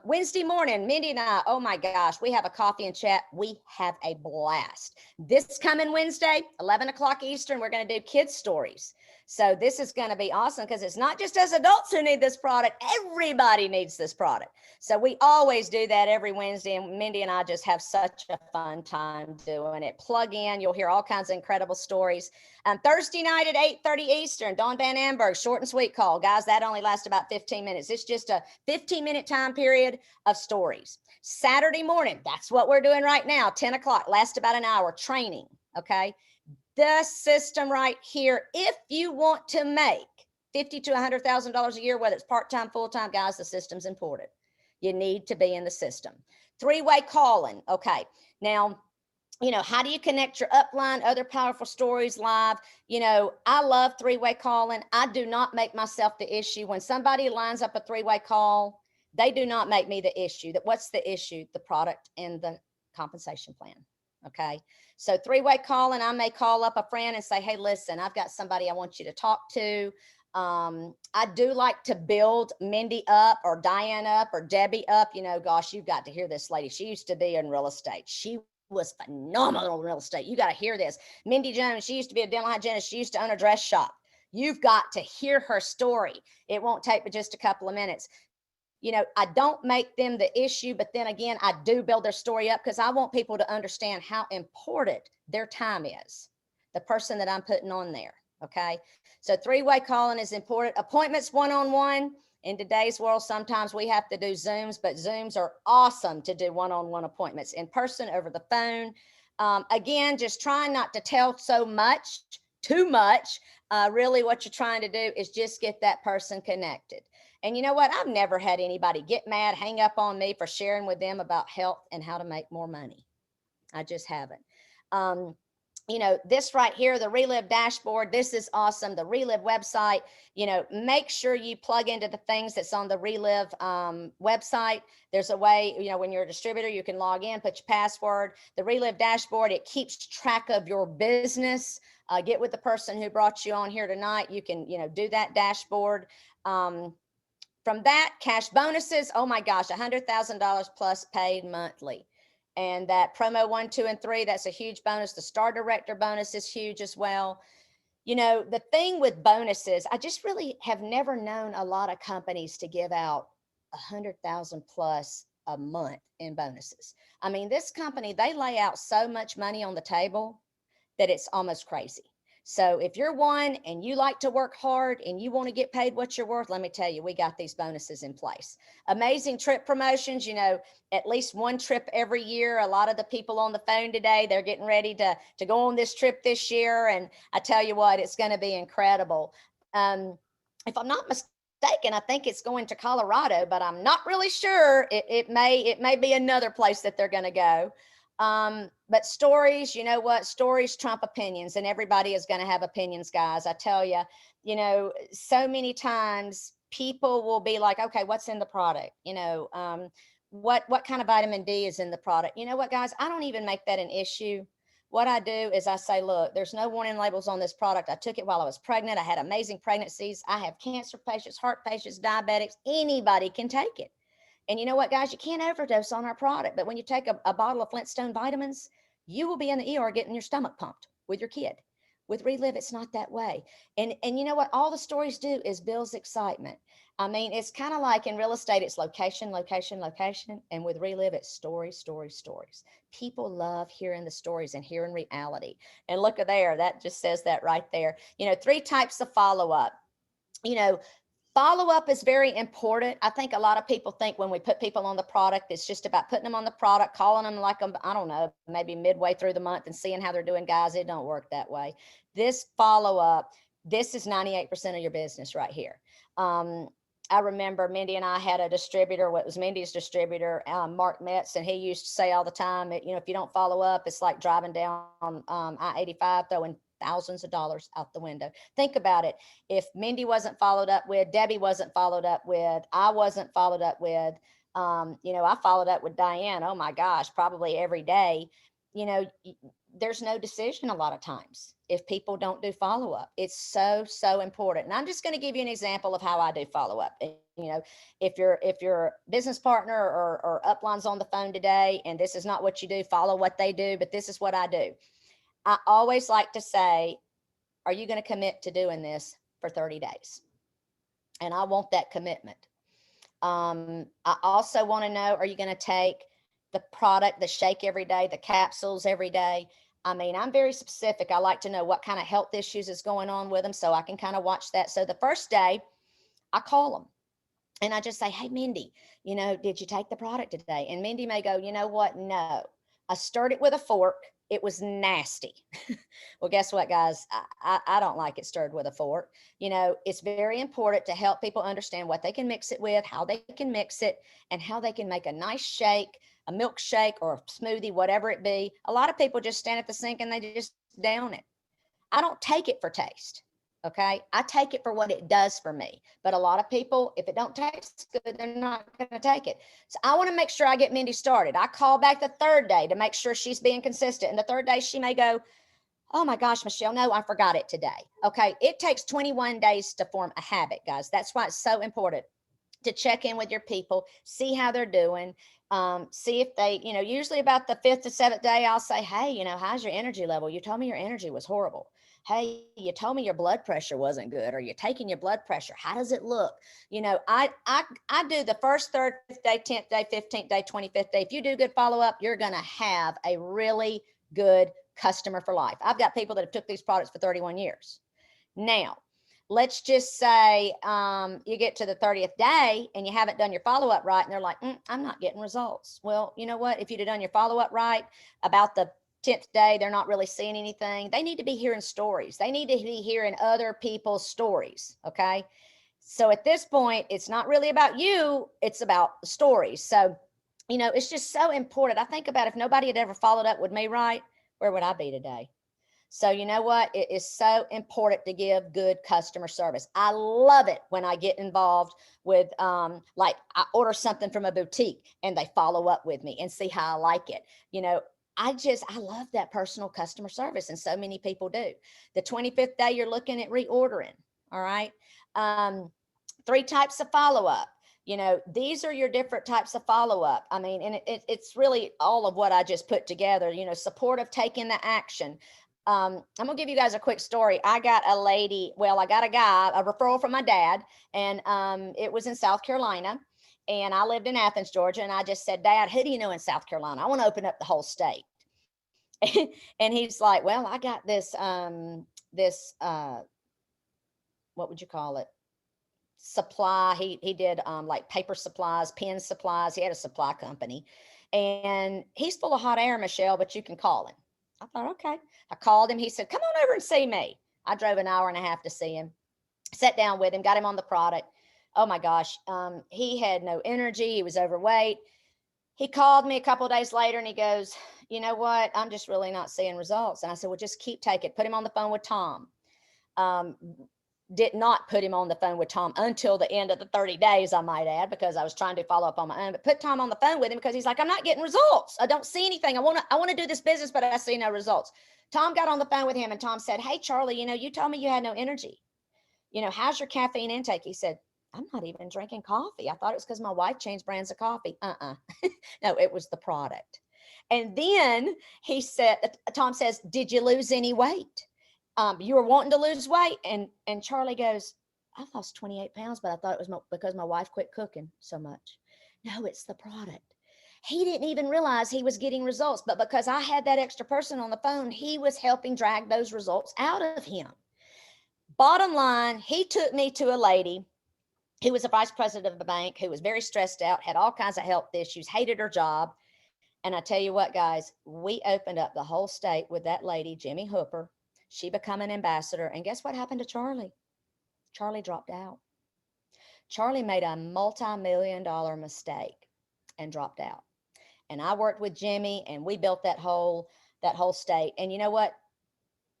Wednesday morning, Mindy and I, oh my gosh, we have a coffee and chat. We have a blast. This coming Wednesday, 11 o'clock Eastern, we're going to do kids stories. So this is going to be awesome because it's not just us adults who need this product. Everybody needs this product. So we always do that every Wednesday. And Mindy and I just have such a fun time doing it. Plug in. You'll hear all kinds of incredible stories. Thursday night at 8:30 Eastern, Dawn Van Amberg, short and sweet call. Guys, that only lasts about 15 minutes. It's just a 15-minute time period of stories. Saturday morning, that's what we're doing right now, 10 o'clock, lasts about an hour, training, okay? The system right here, if you want to make $50,000 to $100,000 a year, whether it's part-time, full-time, guys, the system's important. You need to be in the system. Three-way calling, okay. Now, how do you connect your upline, other powerful stories live? I love three-way calling. I do not make myself the issue. When somebody lines up a three-way call, they do not make me the issue. What's the issue? The product and the compensation plan. Okay. So three-way calling, I may call up a friend and say, hey, listen, I've got somebody I want you to talk to. I do like to build Mindy up or Diane up or Debbie up. Gosh, you've got to hear this lady. She used to be in real estate. She was phenomenal in real estate. You got to hear this. Mindy Jones, she used to be a dental hygienist. She used to own a dress shop. You've got to hear her story. It won't take but just a couple of minutes. I don't make them the issue, but then again, I do build their story up because I want people to understand how important their time is, the person that I'm putting on there. Okay. So three-way calling is important. Appointments one-on-one. In today's world, sometimes we have to do Zooms, but Zooms are awesome to do one-on-one appointments in person, over the phone. Again, just trying not to tell too much. Really what you're trying to do is just get that person connected. And you know what? I've never had anybody get mad, hang up on me for sharing with them about health and how to make more money. I just haven't. This right here, the Reliv Dashboard, this is awesome. The Reliv website, make sure you plug into the things that's on the Reliv website. There's a way, when you're a distributor, you can log in, put your password. The Reliv Dashboard, it keeps track of your business. Get with the person who brought you on here tonight. You can, do that dashboard. From that, cash bonuses, oh my gosh, $100,000 plus paid monthly. And that promo 1, 2, and 3, that's a huge bonus. The Star Director bonus is huge as well. The thing with bonuses, I just really have never known a lot of companies to give out 100,000 plus a month in bonuses. I mean, this company, they lay out so much money on the table that it's almost crazy. So if you're one and you like to work hard and you want to get paid what you're worth, let me tell you, we got these bonuses in place. Amazing trip promotions, at least one trip every year. A lot of the people on the phone today, they're getting ready to go on this trip this year. And I tell you what, it's going to be incredible. If I'm not mistaken, I think it's going to Colorado, but I'm not really sure. It may be another place that they're going to go. But stories, you know what? Stories trump opinions, and everybody is going to have opinions, guys. I tell you, so many times people will be like, okay, what's in the product? What kind of vitamin D is in the product? You know what, guys? I don't even make that an issue. What I do is I say, look, there's no warning labels on this product. I took it while I was pregnant. I had amazing pregnancies. I have cancer patients, heart patients, diabetics. Anybody can take it. And you know what, guys, you can't overdose on our product. But when you take a bottle of Flintstone vitamins, you will be in the ER getting your stomach pumped with your kid. With Reliv, it's not that way. And you know what? All the stories do is builds excitement. I mean, it's kind of like in real estate, it's location, location, location. And with Reliv, it's stories, stories, stories. People love hearing the stories and hearing reality. And look at there, that just says that right there. 3 types of follow-up. Follow-up is very important. I think a lot of people think when we put people on the product, it's just about putting them on the product, calling them like, I don't know, maybe midway through the month and seeing how they're doing. Guys, it don't work that way. This follow-up, this is 98% of your business right here. I remember Mindy and I had a distributor, what was Mindy's distributor, Mark Metz, and he used to say all the time, if you don't follow up, it's like driving down I-85, throwing thousands of dollars out the window. Think about it. If Mindy wasn't followed up with, Debbie wasn't followed up with, I wasn't followed up with, I followed up with Diane. Oh my gosh, probably every day. There's no decision a lot of times if people don't do follow-up. It's so, so important. And I'm just going to give you an example of how I do follow-up. If your business partner or upline's on the phone today, and this is not what you do, follow what they do, but this is what I do. I always like to say, are you going to commit to doing this for 30 days? And I want that commitment. I also want to know, are you going to take the product, the shake every day, the capsules every day? I mean, I'm very specific. I like to know what kind of health issues is going on with them so I can kind of watch that. So the first day I call them and I just say, hey, Mindy, did you take the product today? And Mindy may go, you know what? No, I stirred it with a fork. It was nasty. Well, guess what, guys? I don't like it stirred with a fork. It's very important to help people understand what they can mix it with, how they can mix it, and how they can make a nice shake, a milkshake or a smoothie, whatever it be. A lot of people just stand at the sink and they just down it. I don't take it for taste. Okay. I take it for what it does for me. But a lot of people, if it don't taste good, they're not going to take it. So I want to make sure I get Mindy started. I call back the third day to make sure she's being consistent. And the third day she may go, oh my gosh, Michelle, no, I forgot it today. Okay. It takes 21 days to form a habit, guys. That's why it's so important to check in with your people, see how they're doing. See if they, usually about the 5th to 7th day, I'll say, hey, how's your energy level? You told me your energy was horrible. Hey, you told me your blood pressure wasn't good. Are you taking your blood pressure? How does it look? I do the 1st, 3rd, 5th day, 10th day, 15th day, 25th day. If you do good follow-up, you're going to have a really good customer for life. I've got people that have took these products for 31 years. Now, let's just say you get to the 30th day and you haven't done your follow-up right. And they're like, I'm not getting results. Well, you know what? If you'd have done your follow-up right about the 10th day, they're not really seeing anything. They need to be hearing stories. They need to be hearing other people's stories. Okay. So at this point, it's not really about you. It's about the stories. So, it's just so important. I think about if nobody had ever followed up with me right, where would I be today? So you know what? It is so important to give good customer service. I love it when I get involved with, like I order something from a boutique and they follow up with me and see how I like it. I love that personal customer service, and so many people do. The 25th day, you're looking at reordering. All right. 3 types of follow-up. These are your different types of follow-up. I mean, and it's really all of what I just put together, support of taking the action. I'm gonna give you guys a quick story. I got a guy, a referral from my dad, and it was in South Carolina, and I lived in Athens, Georgia, and I just said, Dad, who do you know in South Carolina? I want to open up the whole state. And he's like, well, I got this what would you call it? Supply. He did like paper supplies, pen supplies. He had a supply company, and he's full of hot air, Michelle, but you can call him. I thought, okay. I called him. He said, come on over and see me. I drove an hour and a half to see him, sat down with him, got him on the product. Oh my gosh. He had no energy. He was overweight. He called me a couple of days later and he goes, you know what? I'm just really not seeing results. And I said, well, just keep taking it. Put him on the phone with Tom. Did not put him on the phone with Tom until the end of the 30 days, I might add, because I was trying to follow up on my own, but put Tom on the phone with him because he's like, I'm not getting results. I don't see anything. I want to do this business, but I see no results. Tom got on the phone with him and Tom said, hey, Charlie, you told me you had no energy. How's your caffeine intake? He said, I'm not even drinking coffee. I thought it was because my wife changed brands of coffee. No, it was the product. And then he said, Tom says, did you lose any weight? You were wanting to lose weight. And Charlie goes, I lost 28 pounds, but I thought it was because my wife quit cooking so much. No, it's the product. He didn't even realize he was getting results, but because I had that extra person on the phone, he was helping drag those results out of him. Bottom line, he took me to a lady who was a vice president of the bank, who was very stressed out, had all kinds of health issues, hated her job. And I tell you what, guys, we opened up the whole state with that lady, Jimmy Hooper. She became an ambassador. And guess what happened to Charlie? Charlie dropped out. Charlie made a multi-million-dollar mistake and dropped out. And I worked with Jimmy and we built that whole state. And you know what?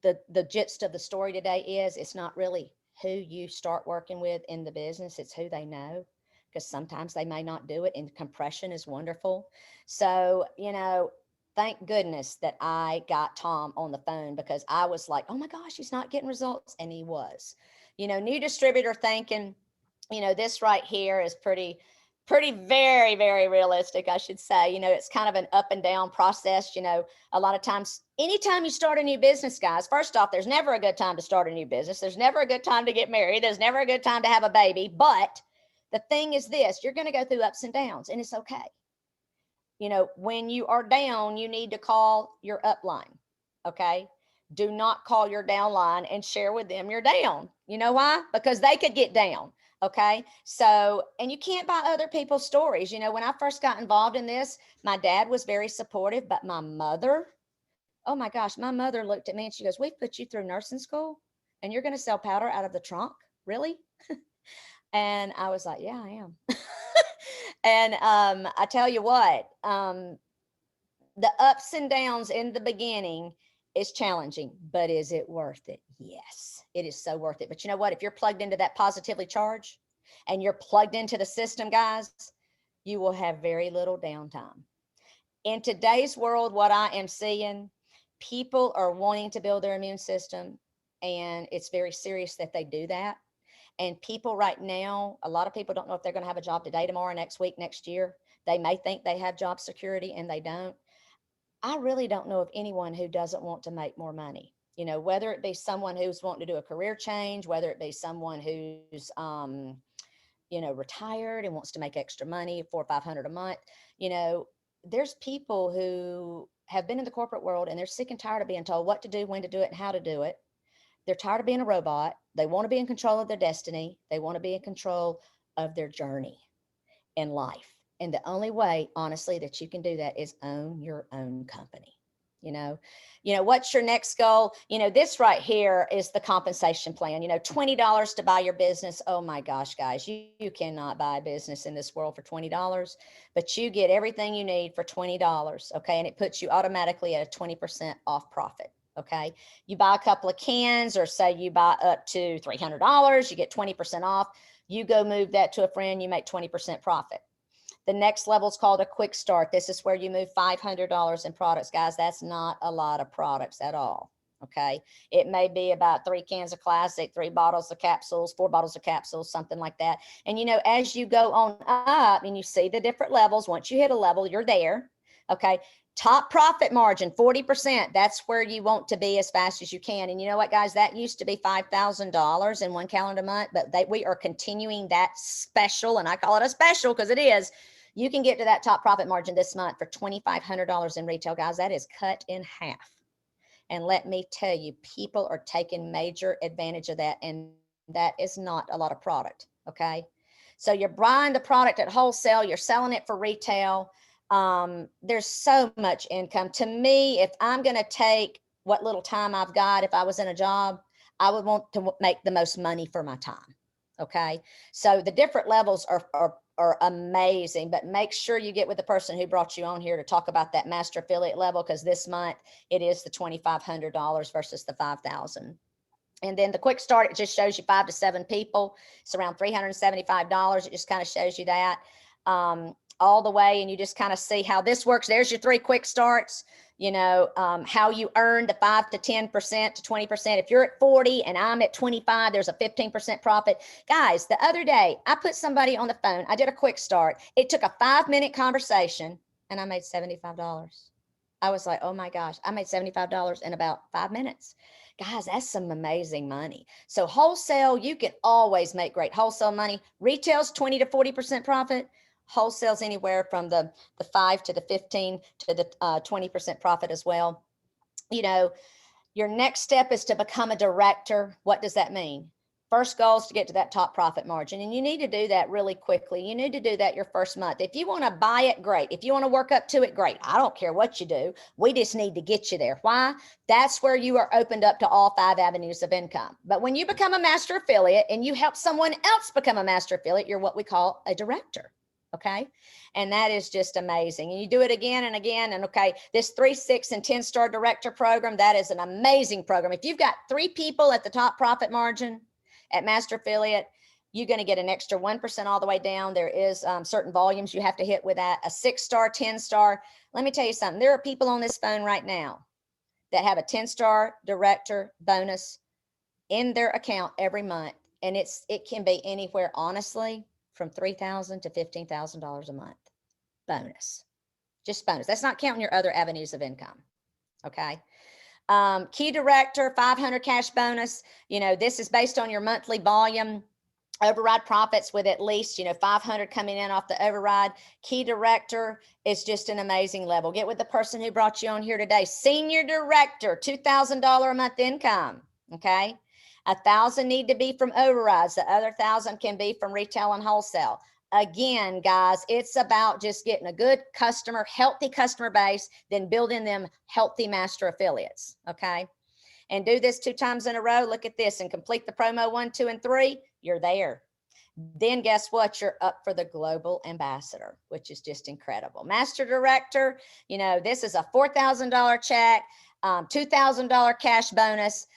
The gist of the story today is it's not really who you start working with in the business, it's who they know, because sometimes they may not do it, and compression is wonderful. So, thank goodness that I got Tom on the phone, because I was like, oh my gosh, he's not getting results. And he was. New distributor thinking, this right here is pretty, very, very realistic, I should say. It's kind of an up and down process. A lot of times, anytime you start a new business, guys, first off, there's never a good time to start a new business. There's never a good time to get married. There's never a good time to have a baby. But the thing is this, you're going to go through ups and downs, and it's okay. When you are down, you need to call your upline. Okay. Do not call your downline and share with them you're down. You know why? Because they could get down. Okay. So, and you can't buy other people's stories. When I first got involved in this, my dad was very supportive, but my mother, oh my gosh, my mother looked at me and she goes, we've put you through nursing school and you're going to sell powder out of the trunk? Really? And I was like, yeah, I am. And I tell you what, the ups and downs in the beginning is challenging, but is it worth it? Yes, it is so worth it. But you know what? If you're plugged into that positively charged and you're plugged into the system, guys, you will have very little downtime. In today's world, what I am seeing, people are wanting to build their immune system, and it's very serious that they do that. And people right now, a lot of people don't know if they're going to have a job today, tomorrow, next week, next year. They may think they have job security and they don't. I really don't know of anyone who doesn't want to make more money. Whether it be someone who's wanting to do a career change, whether it be someone who's, retired and wants to make extra money, $400 or $500 a month. There's people who have been in the corporate world and they're sick and tired of being told what to do, when to do it, and how to do it. They're tired of being a robot. They want to be in control of their destiny. They want to be in control of their journey in life. And the only way, honestly, that you can do that is own your own company. What's your next goal? This right here is the compensation plan. $20 to buy your business. Oh my gosh, guys, you cannot buy a business in this world for $20, but you get everything you need for $20. Okay. And it puts you automatically at a 20% off profit. Okay. You buy a couple of cans, or say you buy up to $300, you get 20% off. You go move that to a friend, you make 20% profit. The next level is called a quick start. This is where you move $500 in products. Guys, that's not a lot of products at all. Okay. It may be about 3 cans of Classic, 3 bottles of capsules, 4 bottles of capsules, something like that. And, as you go on up and you see the different levels, once you hit a level, you're there. Okay. Top profit margin, 40%. That's where you want to be as fast as you can. And you know what, guys, that used to be $5,000 in one calendar month, but we are continuing that special. And I call it a special because it is. You can get to that top profit margin this month for $2,500 in retail, guys. That is cut in half. And let me tell you, people are taking major advantage of that. And that is not a lot of product. Okay. So you're buying the product at wholesale, you're selling it for retail. There's so much income. To me, if I'm going to take what little time I've got, if I was in a job, I would want to make the most money for my time. Okay. So the different levels are amazing, but make sure you get with the person who brought you on here to talk about that master affiliate level, because this month it is the $2,500 versus the $5,000. And then the quick start, it just shows you 5 to 7 people. It's around $375. It just kind of shows you that all the way. And you just kind of see how this works. There's your 3 quick starts, how you earn the 5 to 10% to 20%. If you're at 40 and I'm at 25, there's a 15% profit. Guys, the other day, I put somebody on the phone. I did a quick start. It took a 5-minute conversation and I made $75. I was like, oh my gosh, I made $75 in about 5 minutes. Guys, that's some amazing money. So wholesale, you can always make great wholesale money. Retail's 20 to 40% profit. Wholesale's anywhere from the 5 to the 15 to the 20% profit as well. Your next step is to become a director. What does that mean? First goal is to get to that top profit margin. And you need to do that really quickly. You need to do that your first month. If you want to buy it, great. If you want to work up to it, great. I don't care what you do. We just need to get you there. Why? That's where you are opened up to all 5 avenues of income. But when you become a master affiliate and you help someone else become a master affiliate, you're what we call a director. Okay. And that is just amazing. And you do it again and again. And okay, this 3, 6, and 10-star director program, that is an amazing program. If you've got 3 people at the top profit margin at master affiliate, you're going to get an extra 1% all the way down. There is certain volumes you have to hit with that. A 6-star, 10-star. Let me tell you something. There are people on this phone right now that have a 10-star director bonus in their account every month. And it can be anywhere, honestly, from $3,000 to $15,000 a month. Bonus. Just bonus. That's not counting your other avenues of income. Okay. Key director, 500 cash bonus. This is based on your monthly volume. Override profits with at least, 500 coming in off the override. Key director is just an amazing level. Get with the person who brought you on here today. Senior director, $2,000 a month income. Okay. 1,000 need to be from overrides. The other 1,000 can be from retail and wholesale. Again, guys, it's about just getting a good customer, healthy customer base, then building them healthy master affiliates. Okay. And do this 2 times in a row. Look at this and complete the promo 1, 2, and 3. You're there. Then guess what? You're up for the global ambassador, which is just incredible. Master director, this is a $4,000 check, $2,000 cash bonus.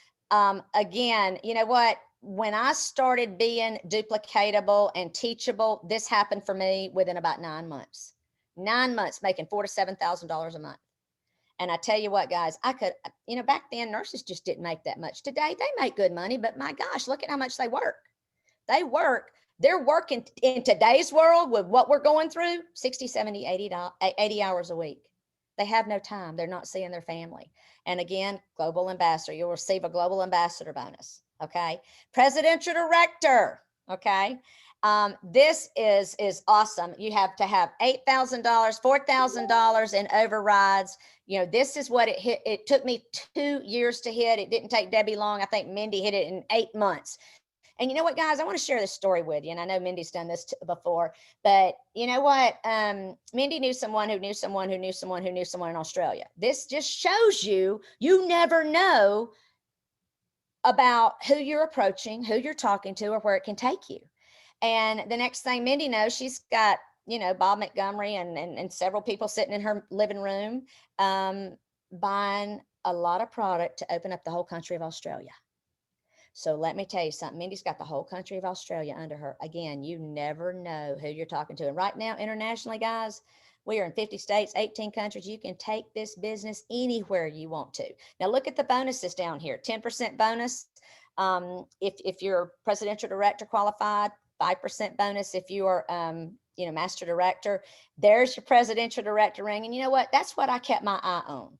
Again, you know what? When I started being duplicatable and teachable, this happened for me within about 9 months. 9 months making $4,000 to $7,000 a month. And I tell you what, guys, I could, back then nurses just didn't make that much. Today they make good money, but my gosh, look at how much they work. They're working in today's world with what we're going through, 60, 70, 80 hours a week. They have no time. They're not seeing their family. And again, global ambassador, you'll receive a global ambassador bonus. Okay. Presidential director. Okay. This is awesome. You have to have $8,000, $4,000 in overrides. This is what it hit. It took me 2 years to hit. It didn't take Debbie long. I think Mindy hit it in 8 months. And you know what, guys, I want to share this story with you. And I know Mindy's done this before, but you know what? Mindy knew someone who knew someone who knew someone who knew someone in Australia. This just shows you never know about who you're approaching, who you're talking to, or where it can take you. And the next thing Mindy knows, she's got, Bob Montgomery and several people sitting in her living room, buying a lot of product to open up the whole country of Australia. So let me tell you something. Mindy's got the whole country of Australia under her. Again, you never know who you're talking to. And right now, internationally, guys, we are in 50 states, 18 countries. You can take this business anywhere you want to. Now, look at the bonuses down here. 10% bonus if you're presidential director qualified, 5% bonus if you are, master director. There's your presidential director ring. And you know what? That's what I kept my eye on.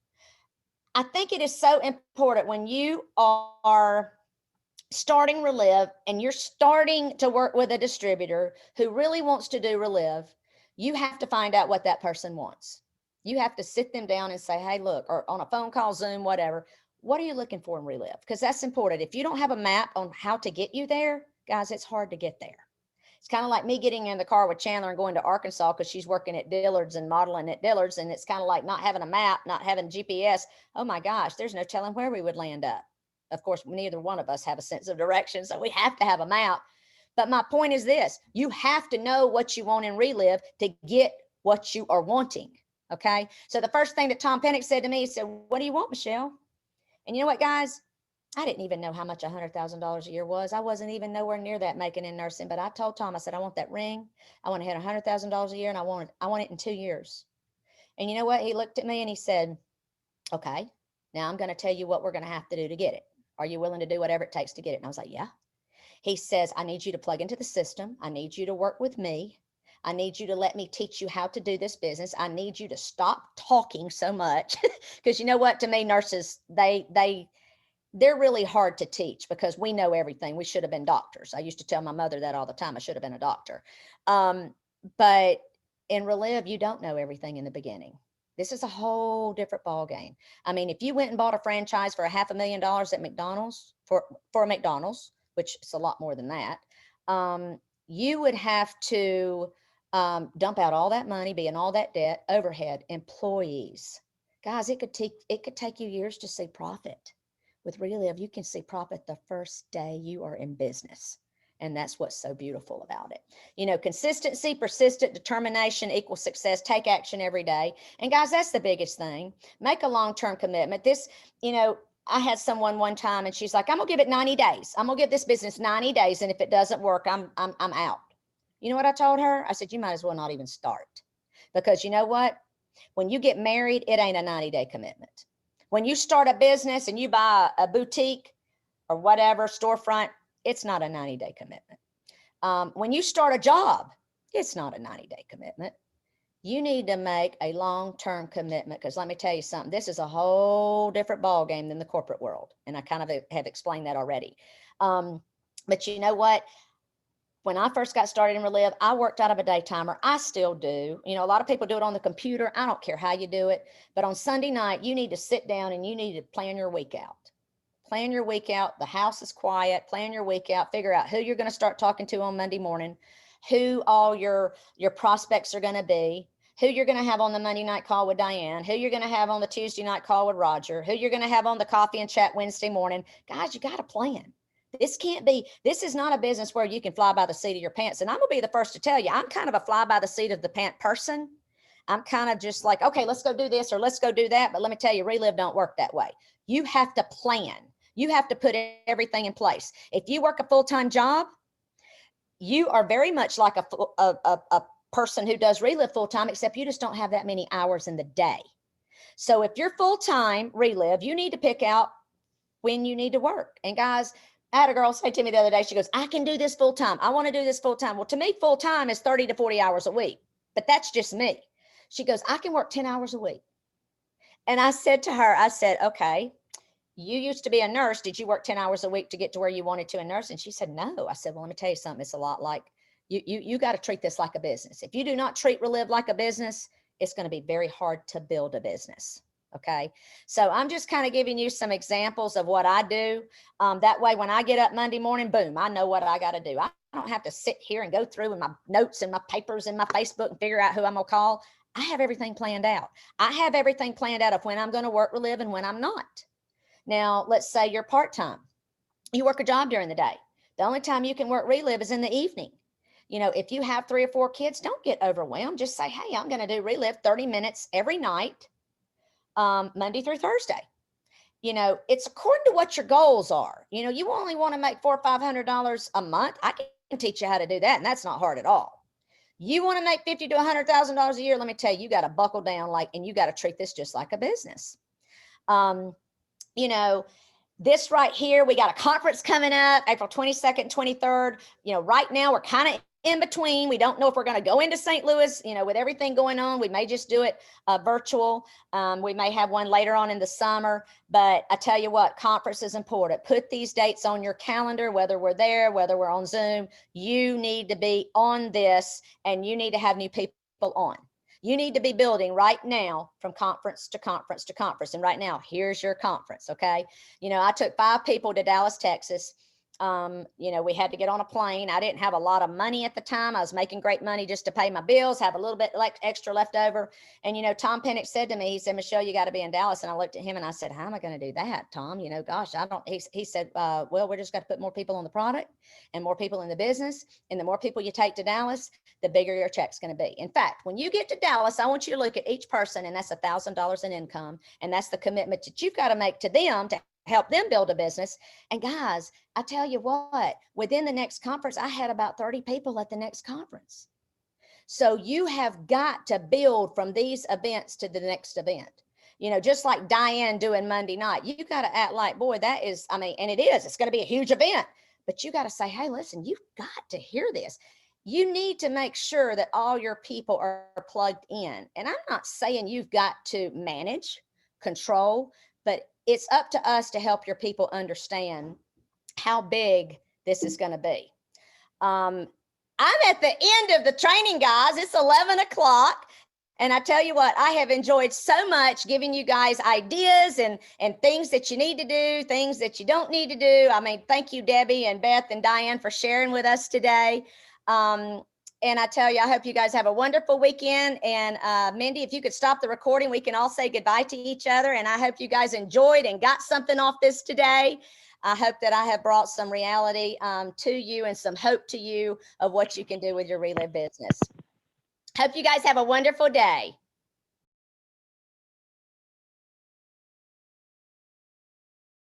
I think it is so important when you are starting Reliv and you're starting to work with a distributor who really wants to do Reliv, you have to find out what that person wants. You have to sit them down and say, hey, look, or on a phone call, Zoom, whatever, What are you looking for in Reliv? Because that's important. If you don't have a map on how to get you there, guys, it's hard to get there. It's kind of like me getting in the car with Chandler and going to Arkansas because she's working at Dillard's and modeling at Dillard's. And it's kind of like not having a map, not having GPS. Oh my gosh, there's no telling where we would land up. Of course, neither one of us have a sense of direction, so we have to have a map. But my point is this: you have to know what you want in Reliv to get what you are wanting. Okay. So the first thing that Tom Pennick said to me, he said, "What do you want, Michelle?" And you know what, guys? I didn't even know how much $100,000 a year was. I wasn't even nowhere near that making in nursing. But I told Tom, I said, I want that ring. I want to hit $100,000 a year, and I want it in 2 years. And you know what? He looked at me and he said, "Okay, now I'm going to tell you what we're going to have to do to get it. Are you willing to do whatever it takes to get it?" And I was like, "Yeah." He says, "I need you to plug into the system. I need you to work with me. I need you to let me teach you how to do this business. I need you to stop talking so much." Because you know what? To me, nurses, they're really hard to teach because we know everything. We should have been doctors. I used to tell my mother that all the time. I should have been a doctor. But in Reliv, you don't know everything in the beginning. This is a whole different ball game. I mean, if you went and bought a franchise for $500,000 at McDonald's for a McDonald's, which is a lot more than that, you would have to dump out all that money, be in all that debt, overhead, employees. Guys, it could take you years to see profit. With Reliv, you can see profit the first day you are in business. And that's what's so beautiful about it. You know, consistency, persistent determination equals success. Take action every day. And guys, that's the biggest thing. Make a long-term commitment. This, you know, I had someone one time and she's like, "I'm gonna give it 90 days. I'm gonna give this business 90 days. And if it doesn't work, I'm out." You know what I told her? I said, "You might as well not even start." Because you know what? When you get married, it ain't a 90-day commitment. When you start a business and you buy a boutique or whatever storefront, it's not a 90-day commitment. When you start a job, it's not a 90-day commitment. You need to make a long-term commitment, because let me tell you something, this is a whole different ball game than the corporate world. And I kind of have explained that already. But you know what? When I first got started in Reliv, I worked out of a day timer. I still do. You know, a lot of people do it on the computer. I don't care how you do it. But on Sunday night, you need to sit down and you need to plan your week out. Plan your week out. The house is quiet. Plan your week out. Figure out who you're going to start talking to on Monday morning, who all your prospects are going to be, who you're going to have on the Monday night call with Diane, who you're going to have on the Tuesday night call with Roger, who you're going to have on the coffee and chat Wednesday morning. Guys, you got to plan. This is not a business where you can fly by the seat of your pants. And I'm going to be the first to tell you, I'm kind of a fly by the seat of the pant person. I'm kind of just like, okay, let's go do this or let's go do that. But let me tell you, Reliv don't work that way. You have to plan. You have to put everything in place. If you work a full-time job, you are very much like a person who does Reliv full-time, except you just don't have that many hours in the day. So if you're full-time Reliv, you need to pick out when you need to work. And guys, I had a girl say to me the other day, she goes, "I can do this full-time. I want to do this full-time." Well, to me, full-time is 30 to 40 hours a week, but that's just me. She goes, "I can work 10 hours a week." And I said to her, I said, "Okay, you used to be a nurse. Did you work 10 hours a week to get to where you wanted to in nursing?" And she said, "No." I said, "Well, let me tell you something. It's a lot like you got to treat this like a business. If you do not treat Reliv like a business, it's going to be very hard to build a business." Okay. So I'm just kind of giving you some examples of what I do. That way, when I get up Monday morning, boom, I know what I got to do. I don't have to sit here and go through in my notes and my papers and my Facebook and figure out who I'm going to call. I have everything planned out. I have everything planned out of when I'm going to work Reliv and when I'm not. Now, let's say you're part-time. You work a job during the day. The only time you can work Reliv is in the evening. You know, if you have 3 or 4 kids, don't get overwhelmed. Just say, "Hey, I'm going to do Reliv 30 minutes every night, Monday through Thursday." You know, it's according to what your goals are. You know, you only want to make $400 or $500 a month. I can teach you how to do that, and that's not hard at all. You want to make $50,000 to $100,000 a year? Let me tell you, you got to buckle down, and you got to treat this just like a business. You know, this right here, we got a conference coming up April 22nd and 23rd. You know, right now we're kind of in between. We don't know if we're going to go into St. Louis, you know, with everything going on. We may just do it virtual. We may have one later on in the summer, but I tell you what, conference is important. Put these dates on your calendar, whether we're there, whether we're on Zoom. You need to be on this, and you need to have new people on. You need to be building right now from conference to conference to conference. And right now, here's your conference. Okay. You know, I took 5 people to Dallas, Texas. You know, we had to get on a plane. I didn't have a lot of money at the time. I was making great money just to pay my bills, have a little bit like extra left over. And, you know, Tom Pennick said to me, he said, Michelle, you got to be in Dallas. And I looked at him and I said, how am I going to do that, Tom? You know, gosh, I don't, he said, well, we're just got to put more people on the product and more people in the business. And the more people you take to Dallas, the bigger your check's going to be. In fact, when you get to Dallas, I want you to look at each person, and that's $1,000 in income. And that's the commitment that you've got to make to them to help them build a business. And guys, I tell you what, within the next conference, I had about 30 people at the next conference. So you have got to build from these events to the next event. You know, just like Diane doing Monday night, you got to act like, boy, that is, I mean, and it's going to be a huge event, but you got to say, hey, listen, you've got to hear this. You need to make sure that all your people are plugged in. And I'm not saying you've got to manage, control, but it's up to us to help your people understand how big this is going to be. I'm at the end of the training, guys. It's 11 o'clock. And I tell you what, I have enjoyed so much giving you guys ideas and things that you need to do, things that you don't need to do. I mean, thank you, Debbie and Beth and Diane, for sharing with us today. And I tell you, I hope you guys have a wonderful weekend. And Mindy, if you could stop the recording, we can all say goodbye to each other. And I hope you guys enjoyed and got something off this today. I hope that I have brought some reality to you and some hope to you of what you can do with your Reliv business. Hope you guys have a wonderful day.